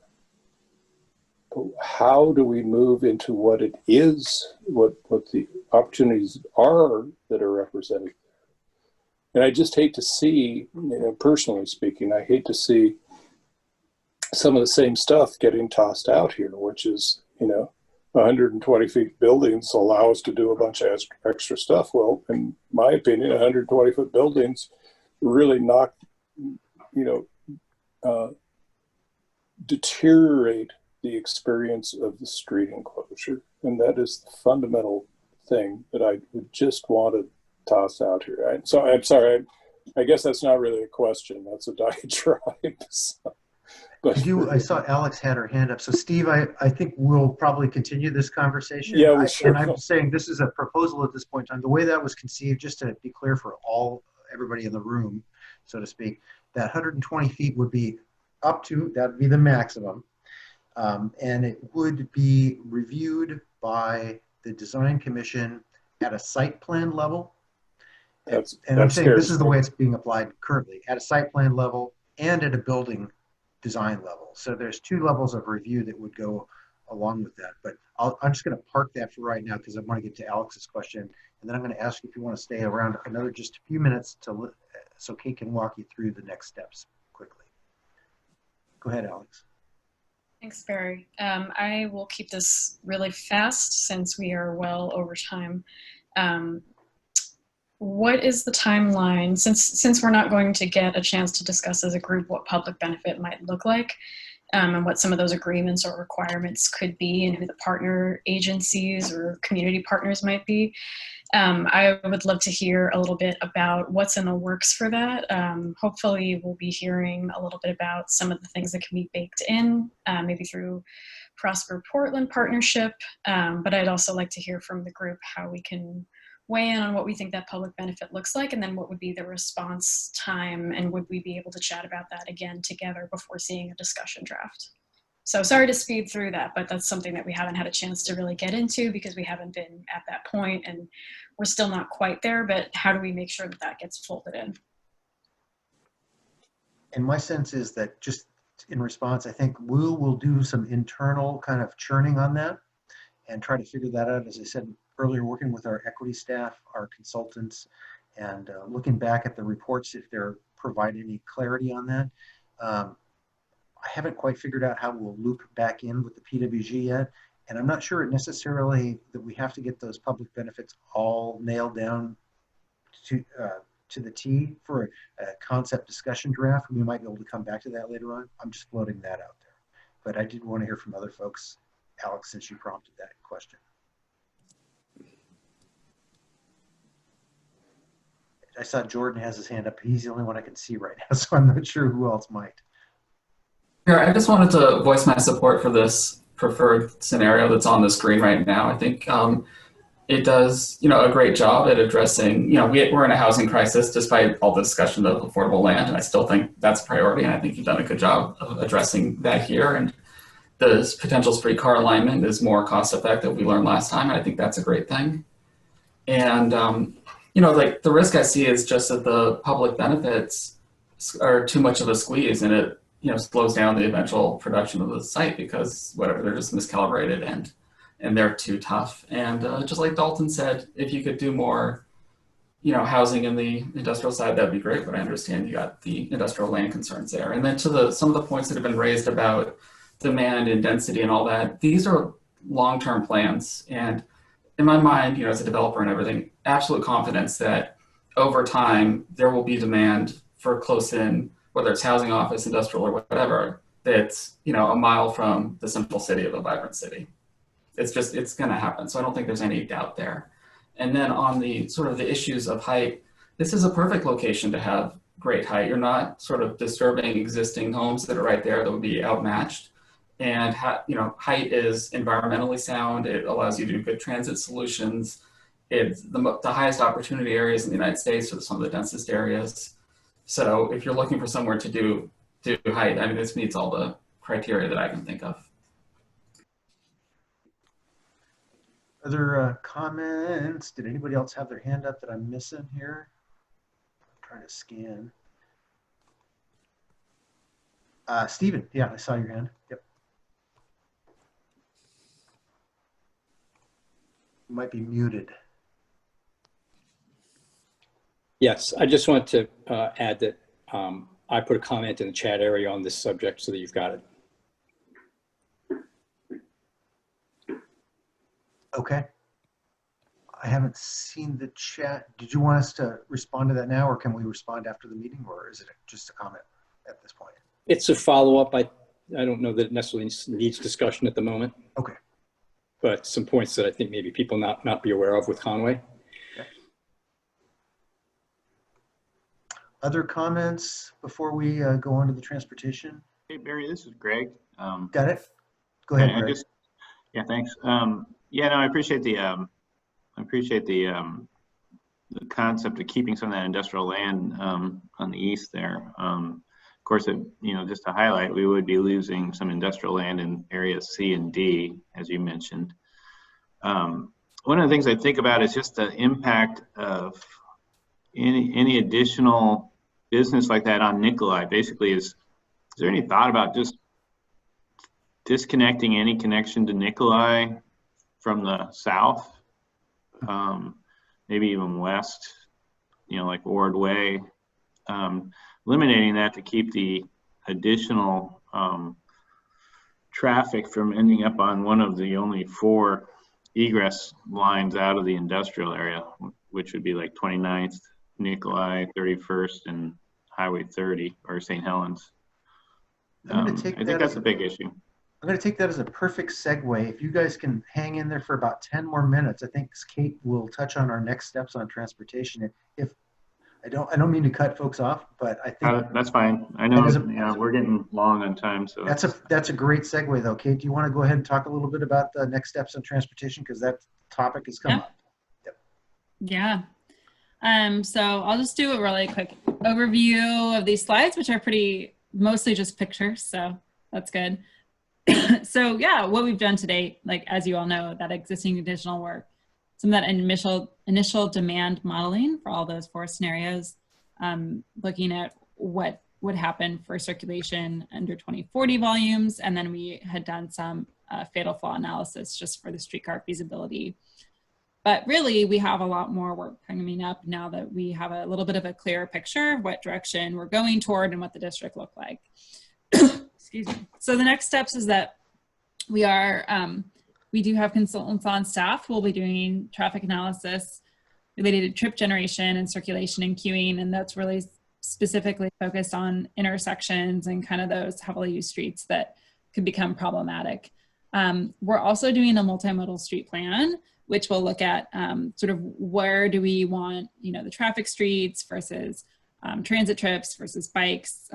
But how do we move into what it is, what the opportunities are that are represented? And I just hate to see, you know, personally speaking, I hate to see some of the same stuff getting tossed out here, which is, you know, 120 feet buildings allow us to do a bunch of extra stuff. Well, in my opinion, 120 foot buildings really knock, you know, deteriorate the experience of the street enclosure. And that is the fundamental thing that I would just want to toss out here. So I'm sorry, I guess that's not really a question, that's a diatribe. So, but I saw Alex had her hand up. So Steve, I think we'll probably continue this conversation. Yeah, we sure. And I'm saying this is a proposal at this point in time. The way that was conceived, just to be clear for everybody in the room, so to speak, that 120 feet would be up to, that would be the maximum. And it would be reviewed by the design commission at a site plan level. And I'm saying this is the way it's being applied currently, at a site plan level and at a building design level. So there's two levels of review that would go along with that. But I'm just going to park that for right now because I want to get to Alex's question. And then I'm going to ask you if you want to stay around another just a few minutes so Kate can walk you through the next steps quickly. Go ahead, Alex. Thanks, Barry. I will keep this really fast since we are well over time. What is the timeline, since we're not going to get a chance to discuss as a group what public benefit might look like, and what some of those agreements or requirements could be, and who the partner agencies or community partners might be? I would love to hear a little bit about what's in the works for that. Hopefully we'll be hearing a little bit about some of the things that can be baked in, maybe through Prosper Portland partnership, but I'd also like to hear from the group how we can weigh in on what we think that public benefit looks like, and then what would be the response time, and would we be able to chat about that again together before seeing a discussion draft? So sorry to speed through that, but that's something that we haven't had a chance to really get into because we haven't been at that point and we're still not quite there, but how do we make sure that that gets folded in? And my sense is that, just in response, I think we'll do some internal kind of churning on that and try to figure that out. As I said earlier, working with our equity staff, our consultants, and looking back at the reports if they're provide any clarity on that. I haven't quite figured out how we'll loop back in with the PWG yet, and I'm not sure necessarily that we have to get those public benefits all nailed down to the T for a concept discussion draft. We might be able to come back to that later on. I'm just floating that out there. But I did want to hear from other folks, Alex, since you prompted that question. I saw Jordan has his hand up. He's the only one I can see right now, so I'm not sure who else might. Here, I just wanted to voice my support for this preferred scenario that's on the screen right now. I think it does, a great job at addressing, we're in a housing crisis despite all the discussion of affordable land, and I still think that's a priority, and I think you've done a good job of addressing that here. And the potential streetcar alignment is more cost effective, we learned last time, and I think that's a great thing. And, like the risk I see is just that the public benefits are too much of a squeeze, and it, slows down the eventual production of the site because whatever, they're just miscalibrated and they're too tough. And just like Dalton said, if you could do more, housing in the industrial side, that'd be great. But I understand you got the industrial land concerns there. And then to some of the points that have been raised about demand and density and all that, these are long-term plans. And in my mind, as a developer and everything, absolute confidence that over time there will be demand for close-in, whether it's housing, office, industrial, or whatever, that's a mile from the central city of a vibrant city. It's going to happen. So I don't think there's any doubt there. And then on the sort of the issues of height, this is a perfect location to have great height. You're not sort of disturbing existing homes that are right there that would be outmatched. And height is environmentally sound. It allows you to do good transit solutions. It's the highest opportunity areas in the United States are some of the densest areas. So if you're looking for somewhere to do height, I mean, this meets all the criteria that I can think of. Other comments? Did anybody else have their hand up that I'm missing here? I'm trying to scan. Stephen, yeah, I saw your hand. Yep. You might be muted. Yes, I just want to add that I put a comment in the chat area on this subject so that you've got it. Okay. I haven't seen the chat. Did you want us to respond to that now, or can we respond after the meeting, or is it just a comment at this point? It's a follow-up. I don't know that it necessarily needs discussion at the moment. Okay. But some points that I think maybe people not be aware of with Conway. Okay. Other comments before we go on to the transportation? Hey, Barry, this is Greg. Got it? Go ahead, Greg. Yeah, thanks. Yeah, no, I appreciate the the concept of keeping some of that industrial land on the east there. Of course, just to highlight, we would be losing some industrial land in areas C and D, as you mentioned. One of the things I think about is just the impact of any additional business like that on Nikolai. Basically, is there any thought about just disconnecting any connection to Nikolai from the south, maybe even west, like Ord Way, eliminating that to keep the additional traffic from ending up on one of the only 4 egress lines out of the industrial area, which would be like 29th, Nikolai, 31st, and Highway 30 or St. Helens. I think that's a big issue. I'm going to take that as a perfect segue. If you guys can hang in there for about 10 more minutes, I think Kate will touch on our next steps on transportation. If I don't mean to cut folks off, but I think that's fine. I know we're getting long on time, so that's a great segue though. Kate, do you want to go ahead and talk a little bit about the next steps on transportation, because that topic has come up? Yep. Yeah. So I'll just do a really quick overview of these slides, which are mostly just pictures, so that's good. So yeah, what we've done today, like as you all know, that existing additional work, some of that initial demand modeling for all those 4 scenarios, looking at what would happen for circulation under 2040 volumes, and then we had done some fatal flaw analysis just for the streetcar feasibility. But really, we have a lot more work coming up now that we have a little bit of a clearer picture of what direction we're going toward and what the district looked like. Excuse me. So the next steps is that we do have consultants on staff who will be doing traffic analysis related to trip generation and circulation and queuing, and that's really specifically focused on intersections and kind of those heavily used streets that could become problematic. We're also doing a multimodal street plan, which will look at sort of where do we want, the traffic streets versus transit trips versus bikes,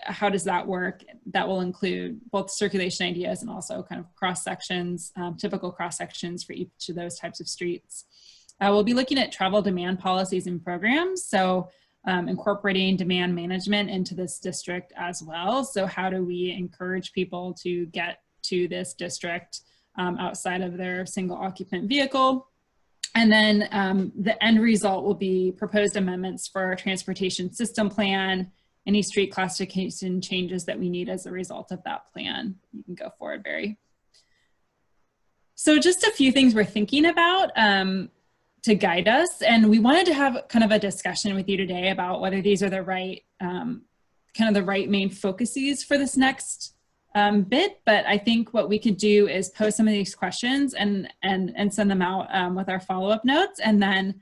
how does that work? That will include both circulation ideas and also kind of cross sections, typical cross sections for each of those types of streets. We'll be looking at travel demand policies and programs. So incorporating demand management into this district as well. So how do we encourage people to get to this district outside of their single occupant vehicle? And then the end result will be proposed amendments for our transportation system plan, any street classification changes that we need as a result of that plan. You can go forward, Barry. So just a few things we're thinking about to guide us. And we wanted to have kind of a discussion with you today about whether these are the right, kind of the right main focuses for this next bit. But I think what we could do is post some of these questions and send them out with our follow-up notes. And then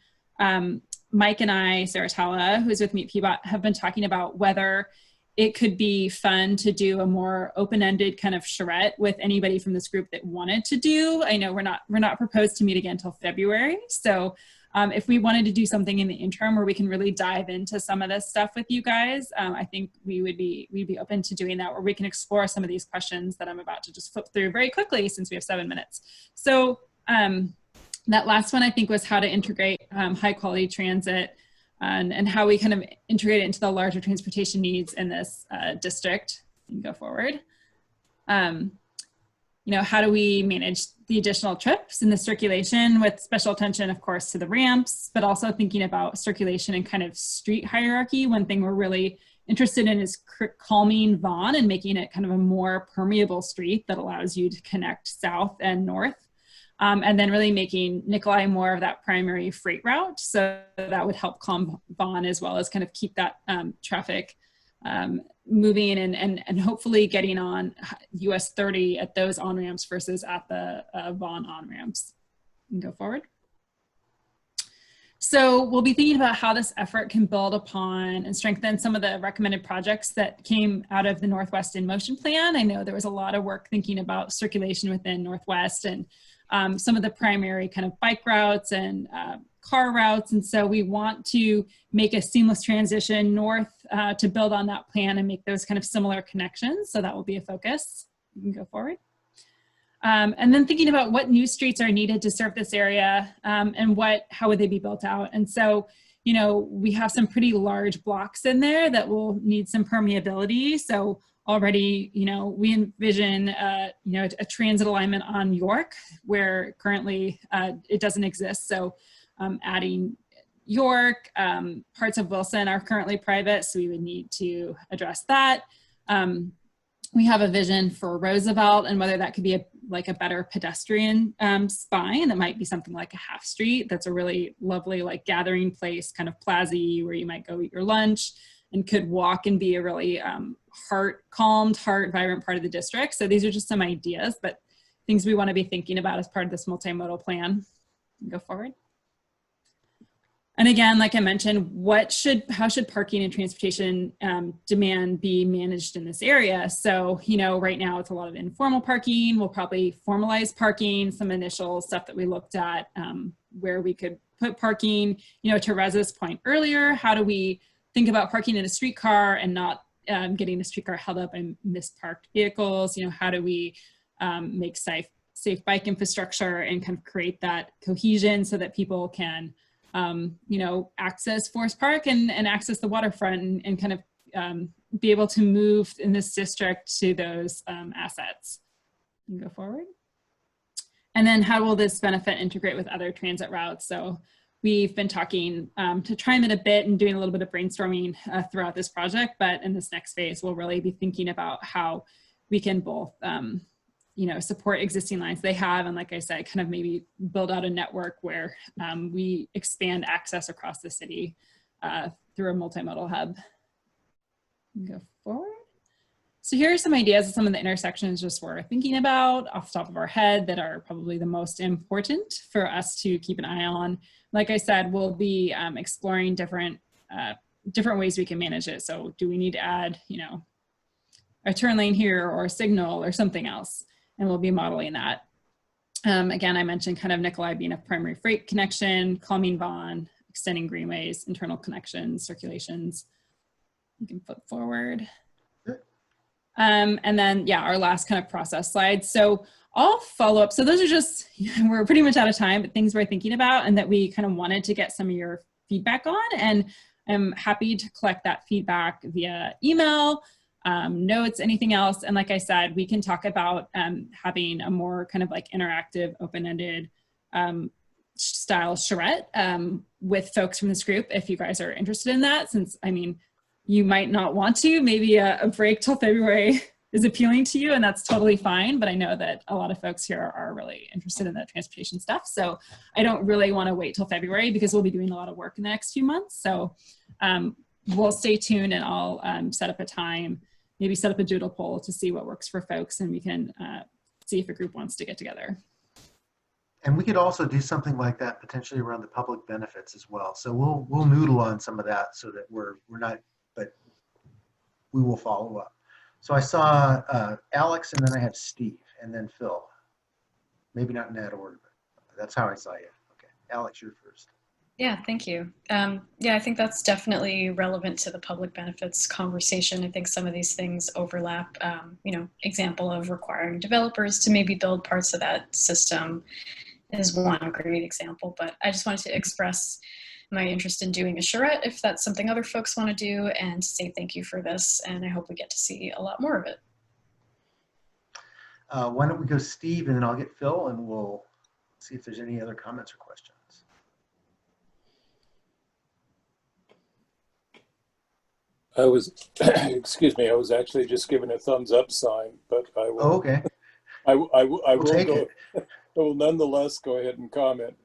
Mike and I, Saratella, who's with Meet PBOT, have been talking about whether it could be fun to do a more open-ended kind of charrette with anybody from this group that wanted to do. I know we're not proposed to meet again until February. So if we wanted to do something in the interim where we can really dive into some of this stuff with you guys, I think we'd be open to doing that, where we can explore some of these questions that I'm about to just flip through very quickly since we have 7 minutes. So that last one I think was how to integrate high quality transit and how we kind of integrate it into the larger transportation needs in this district. You can go forward. You know, how do we manage the additional trips and the circulation with special attention, of course, to the ramps, but also thinking about circulation and kind of street hierarchy. One thing we're really interested in is calming Vaughan and making it kind of a more permeable street that allows you to connect south and north. And then really making Nikolai more of that primary freight route. So that would help calm Vaughan as well as kind of keep that traffic moving and hopefully getting on US 30 at those on-ramps versus at the Vaughan on-ramps. You can go forward. So we'll be thinking about how this effort can build upon and strengthen some of the recommended projects that came out of the Northwest in Motion plan. I know there was a lot of work thinking about circulation within Northwest and some of the primary kind of bike routes and car routes. And so we want to make a seamless transition north to build on that plan and make those kind of similar connections. So that will be a focus. You can go forward. And then thinking about what new streets are needed to serve this area and how would they be built out. And so, you know, we have some pretty large blocks in there that will need some permeability. So already, you know, we envision, you know, a transit alignment on York where currently it doesn't exist. So adding York, parts of Wilson are currently private, so we would need to address that. We have a vision for Roosevelt and whether that could be like a better pedestrian spine. That might be something like a half street. That's a really lovely like gathering place, kind of plaza where you might go eat your lunch and could walk and be a really heart-calmed, heart-vibrant part of the district. So these are just some ideas, but things we want to be thinking about as part of this multimodal plan. Go forward. And again, like I mentioned, how should parking and transportation demand be managed in this area? So, you know, right now it's a lot of informal parking. We'll probably formalize parking, some initial stuff that we looked at where we could put parking, you know, to Reza's point earlier, how do we think about parking in a streetcar and not getting the streetcar held up and misparked vehicles? You know, how do we make safe bike infrastructure and kind of create that cohesion so that people can you know, access Forest Park and access the waterfront and kind of be able to move in this district to those assets. You can go forward. And then how will this benefit integrate with other transit routes? So we've been talking to try them a bit and doing a little bit of brainstorming throughout this project, but in this next phase, we'll really be thinking about how we can both you know, support existing lines they have. And like I said, kind of maybe build out a network where we expand access across the city through a multimodal hub. Go forward. So here are some ideas of some of the intersections just we're thinking about off the top of our head that are probably the most important for us to keep an eye on. Like I said, we'll be exploring different ways we can manage it. So do we need to add, you know, a turn lane here or a signal or something else? And we'll be modeling that. Again, I mentioned kind of Nikolai being a primary freight connection, calming Vaughan, extending greenways, internal connections, circulations. You can flip forward. And then, yeah, our last kind of process slide. So I'll follow up. So those are just, we're pretty much out of time, but things we're thinking about and that we kind of wanted to get some of your feedback on. And I'm happy to collect that feedback via email, notes, anything else. And like I said, we can talk about having a more kind of like interactive, open-ended style charrette with folks from this group if you guys are interested in that, since, I mean, you might not want to, maybe a break till February is appealing to you, and that's totally fine. But I know that a lot of folks here are really interested in the transportation stuff. So I don't really want to wait till February because we'll be doing a lot of work in the next few months. So we'll stay tuned, and I'll set up a time, maybe set up a doodle poll to see what works for folks, and we can see if a group wants to get together. And we could also do something like that potentially around the public benefits as well. So we'll noodle on some of that so that we're not, but we will follow up. So I saw Alex, and then I have Steve, and then Phil. Maybe not in that order, but that's how I saw you. Okay, Alex, you're first. Yeah, thank you. Yeah, I think that's definitely relevant to the public benefits conversation. I think some of these things overlap. You know, example of requiring developers to maybe build parts of that system is one great example. But I just wanted to express my interest in doing a charrette if that's something other folks want to do, and say thank you for this. And I hope we get to see a lot more of it. Why don't we go Steve, and then I'll get Phil, and we'll see if there's any other comments or questions. I was, excuse me, I was actually just giving a thumbs up sign, but I will. Oh, okay. I will take go. I will nonetheless go ahead and comment.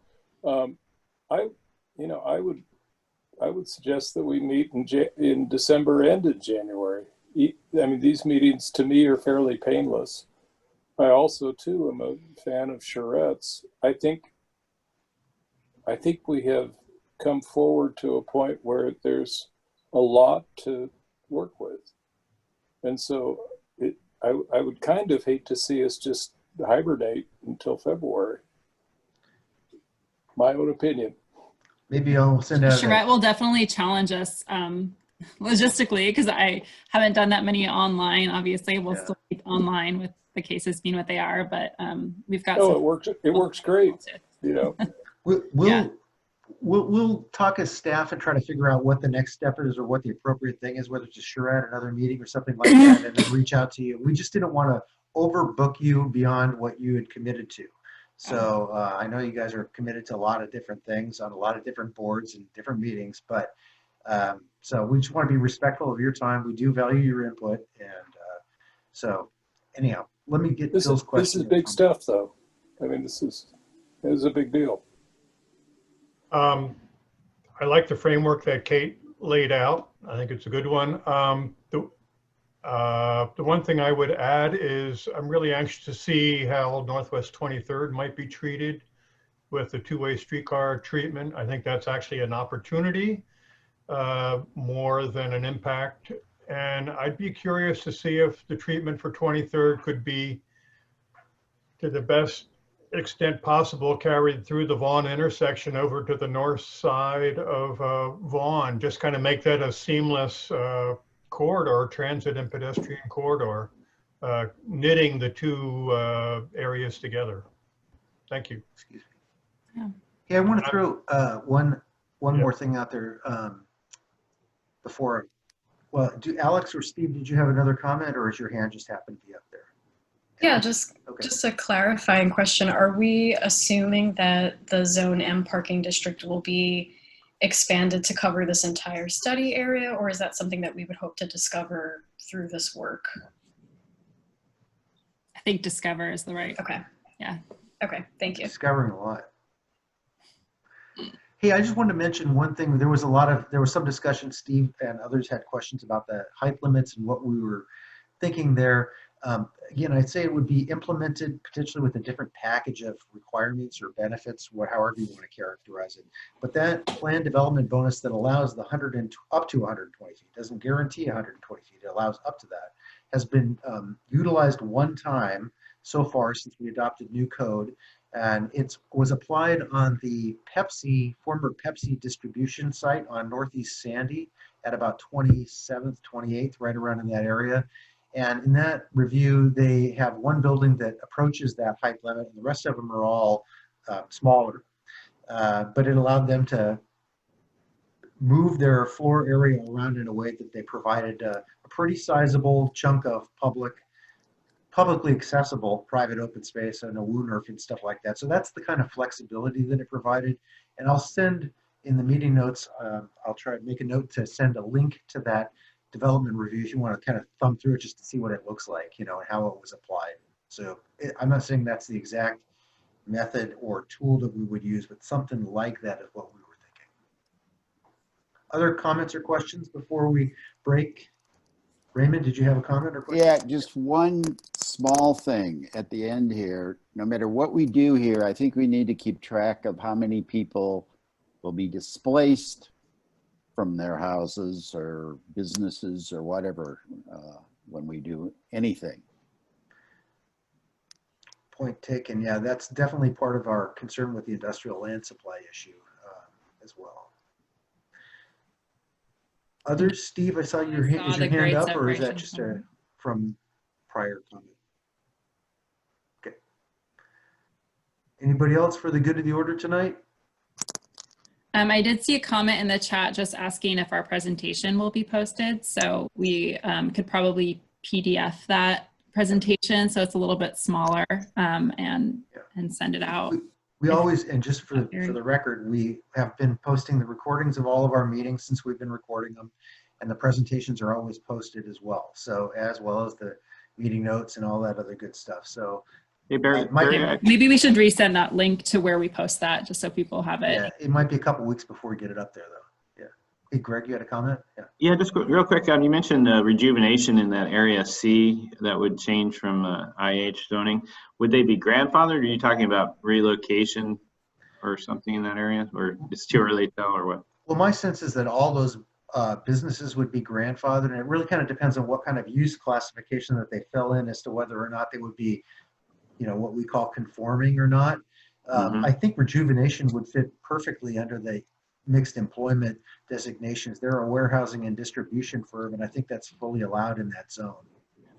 I would suggest that we meet in December and in January. I mean, these meetings to me are fairly painless. I also too am a fan of charrettes. I think we have come forward to a point where there's a lot to work with. And so I would kind of hate to see us just hibernate until February. My own opinion. Maybe I'll send out Charrette will definitely challenge us logistically, because I haven't done that many online. Obviously, we'll still keep online with the cases being what they are, but we've got. Oh, it works great. You know. We'll talk as staff and try to figure out what the next step is or what the appropriate thing is, whether it's a charrette, another meeting or something like that, and then reach out to you. We just didn't want to overbook you beyond what you had committed to. So I know you guys are committed to a lot of different things on a lot of different boards and different meetings, but so we just want to be respectful of your time. We do value your input. And so anyhow, let me get Phil's question. This is big stuff though. I mean, this is a big deal. I like the framework that Kate laid out. I think it's a good one. The one thing I would add is I'm really anxious to see how Northwest 23rd might be treated with the two-way streetcar treatment. I think that's actually an opportunity more than an impact. And I'd be curious to see if the treatment for 23rd could be, to the best extent possible, carried through the Vaughan intersection over to the north side of Vaughan. Just kind of make that a seamless corridor, transit and pedestrian corridor, knitting the two areas together. Thank you. Excuse me. Yeah, I want to throw one more thing out there before. Well, Alex or Steve, did you have another comment, or is your hand just happened to be up there? Yeah, just a clarifying question. Are we assuming that the Zone M parking district will be expanded to cover this entire study area, or is that something that we would hope to discover through this work? I think discover is the right. Okay. Yeah. Okay, thank you. Discovering a lot. Hey, I just wanted to mention one thing. There was some discussion. Steve and others had questions about the height limits and what we were thinking there. Again, I'd say it would be implemented potentially with a different package of requirements or benefits, however you want to characterize it. But that planned development bonus that allows the up to 120 feet, doesn't guarantee 120 feet, it allows up to that, has been utilized one time so far since we adopted new code. And it was applied on the former Pepsi distribution site on Northeast Sandy at about 27th, 28th, right around in that area. And in that review, they have one building that approaches that height limit, and the rest of them are all smaller. But it allowed them to move their floor area around in a way that they provided a pretty sizable chunk of publicly accessible private open space and a woo nerf and stuff like that. So that's the kind of flexibility that it provided. And I'll send in the meeting notes, I'll try to make a note to send a link to that development review if you want to kind of thumb through it just to see what it looks like, you know, and how it was applied. So I'm not saying that's the exact method or tool that we would use, but something like that is what we were thinking. Other comments or questions before we break? Raymond, did you have a comment or question? Yeah, just one small thing at the end here. No matter what we do here, I think we need to keep track of how many people will be displaced from their houses or businesses or whatever when we do anything. Point taken. Yeah, that's definitely part of our concern with the industrial land supply issue as well. Others, Steve, I saw your hand up, or is that just from prior comment? Okay. Anybody else for the good of the order tonight? I did see a comment in the chat just asking if our presentation will be posted. So we could probably PDF that presentation so it's a little bit smaller and send it out. We always, and just for the record, we have been posting the recordings of all of our meetings since we've been recording them, and the presentations are always posted as well. So as well as the meeting notes and all that other good stuff. So hey, Barry, maybe we should resend that link to where we post that just so people have it. Yeah, it might be a couple weeks before we get it up there though. Yeah. Hey, Greg, you had a comment? Yeah, just real quick. You mentioned rejuvenation in that area C that would change from IH zoning. Would they be grandfathered? Or are you talking about relocation or something in that area, or it's too early to tell, or what? Well, my sense is that all those businesses would be grandfathered, and it really kind of depends on what kind of use classification that they fill in as to whether or not they would be, you know, what we call conforming or not. I think rejuvenation would fit perfectly under the mixed employment designations. They're a warehousing and distribution firm, and I think that's fully allowed in that zone.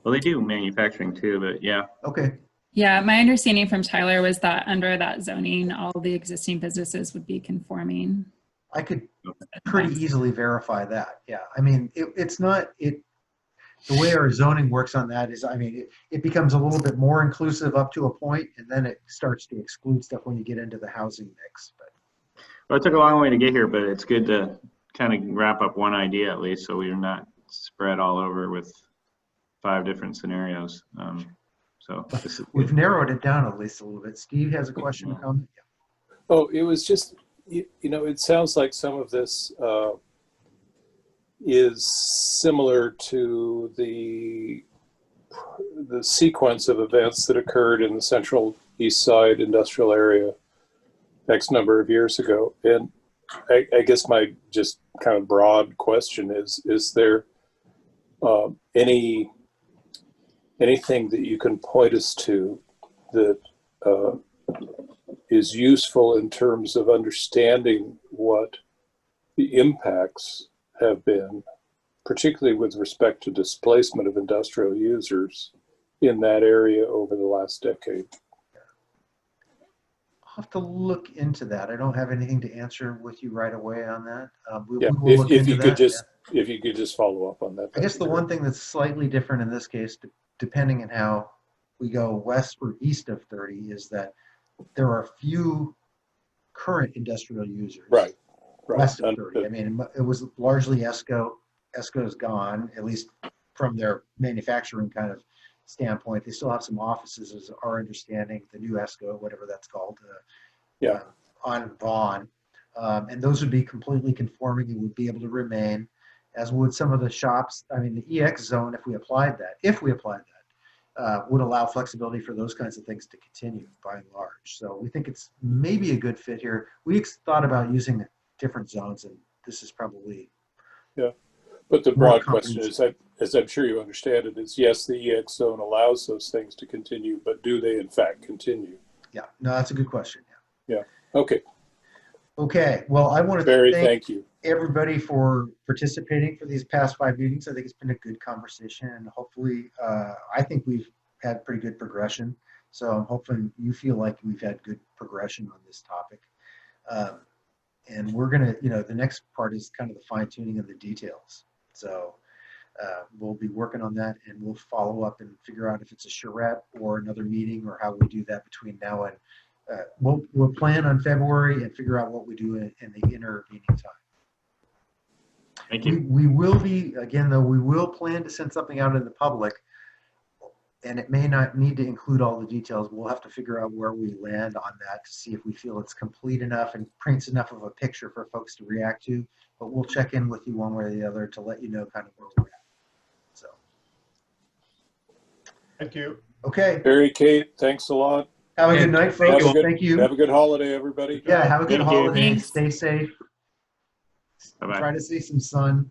Well, they do manufacturing too, but yeah. Okay. Yeah, my understanding from Tyler was that under that zoning, all the existing businesses would be conforming. I could pretty easily verify that. Yeah, I mean, it's not, the way our zoning works on that is, I mean, it becomes a little bit more inclusive up to a point, and then it starts to exclude stuff when you get into the housing mix. But well, it took a long way to get here, but it's good to kind of wrap up one idea at least, so we're not spread all over with 5 different scenarios. So we've narrowed it down at least a little bit. Steve has a question or comment? Yeah. Oh, it was just, you know, it sounds like some of this is similar to the sequence of events that occurred in the Central East Side industrial area X number of years ago. And I guess my just kind of broad question is there anything that you can point us to that is useful in terms of understanding what the impacts have been, particularly with respect to displacement of industrial users in that area over the last decade? I'll have to look into that. I don't have anything to answer with you right away on that. If you could just follow up on that. I guess the one thing that's slightly different in this case, depending on how we go west or east of 30, is that there are few current industrial users west of 30. I mean, it was largely ESCO. ESCO is gone, at least from their manufacturing kind of standpoint. They still have some offices, as our understanding, the new ESCO, whatever that's called, on Vaughan. And those would be completely conforming and would be able to remain, as would some of the shops. I mean, the EX zone, if we applied that, would allow flexibility for those kinds of things to continue by and large. So we think it's maybe a good fit here. We thought about using different zones, and this is probably But the broad question is, as I'm sure you understand it, is yes, the EX zone allows those things to continue, but do they in fact continue? Yeah, no, that's a good question. Yeah. Okay. Okay. Well, I want to Barry, thank you. everybody for participating for these past 5 meetings. I think it's been a good conversation, and hopefully, I think we've had pretty good progression. So I'm hoping you feel like we've had good progression on this topic. And we're gonna, the next part is kind of the fine tuning of the details. So we'll be working on that, and we'll follow up and figure out if it's a charrette or another meeting or how we do that between now and we'll plan on February and figure out what we do in the intervening time. Thank you. We will be, again, though, we will plan to send something out in the public, and it may not need to include all the details. We'll have to figure out where we land on that to see if we feel it's complete enough and paints enough of a picture for folks to react to. But we'll check in with you one way or the other to let you know kind of where we're at. So. Thank you. Okay. Barry, Kate, thanks a lot. Have a good night, folks. Thank you. Have a good holiday, everybody. Yeah, have a good Thank you. holiday. Thanks. Stay safe. Bye-bye. Try to see some sun.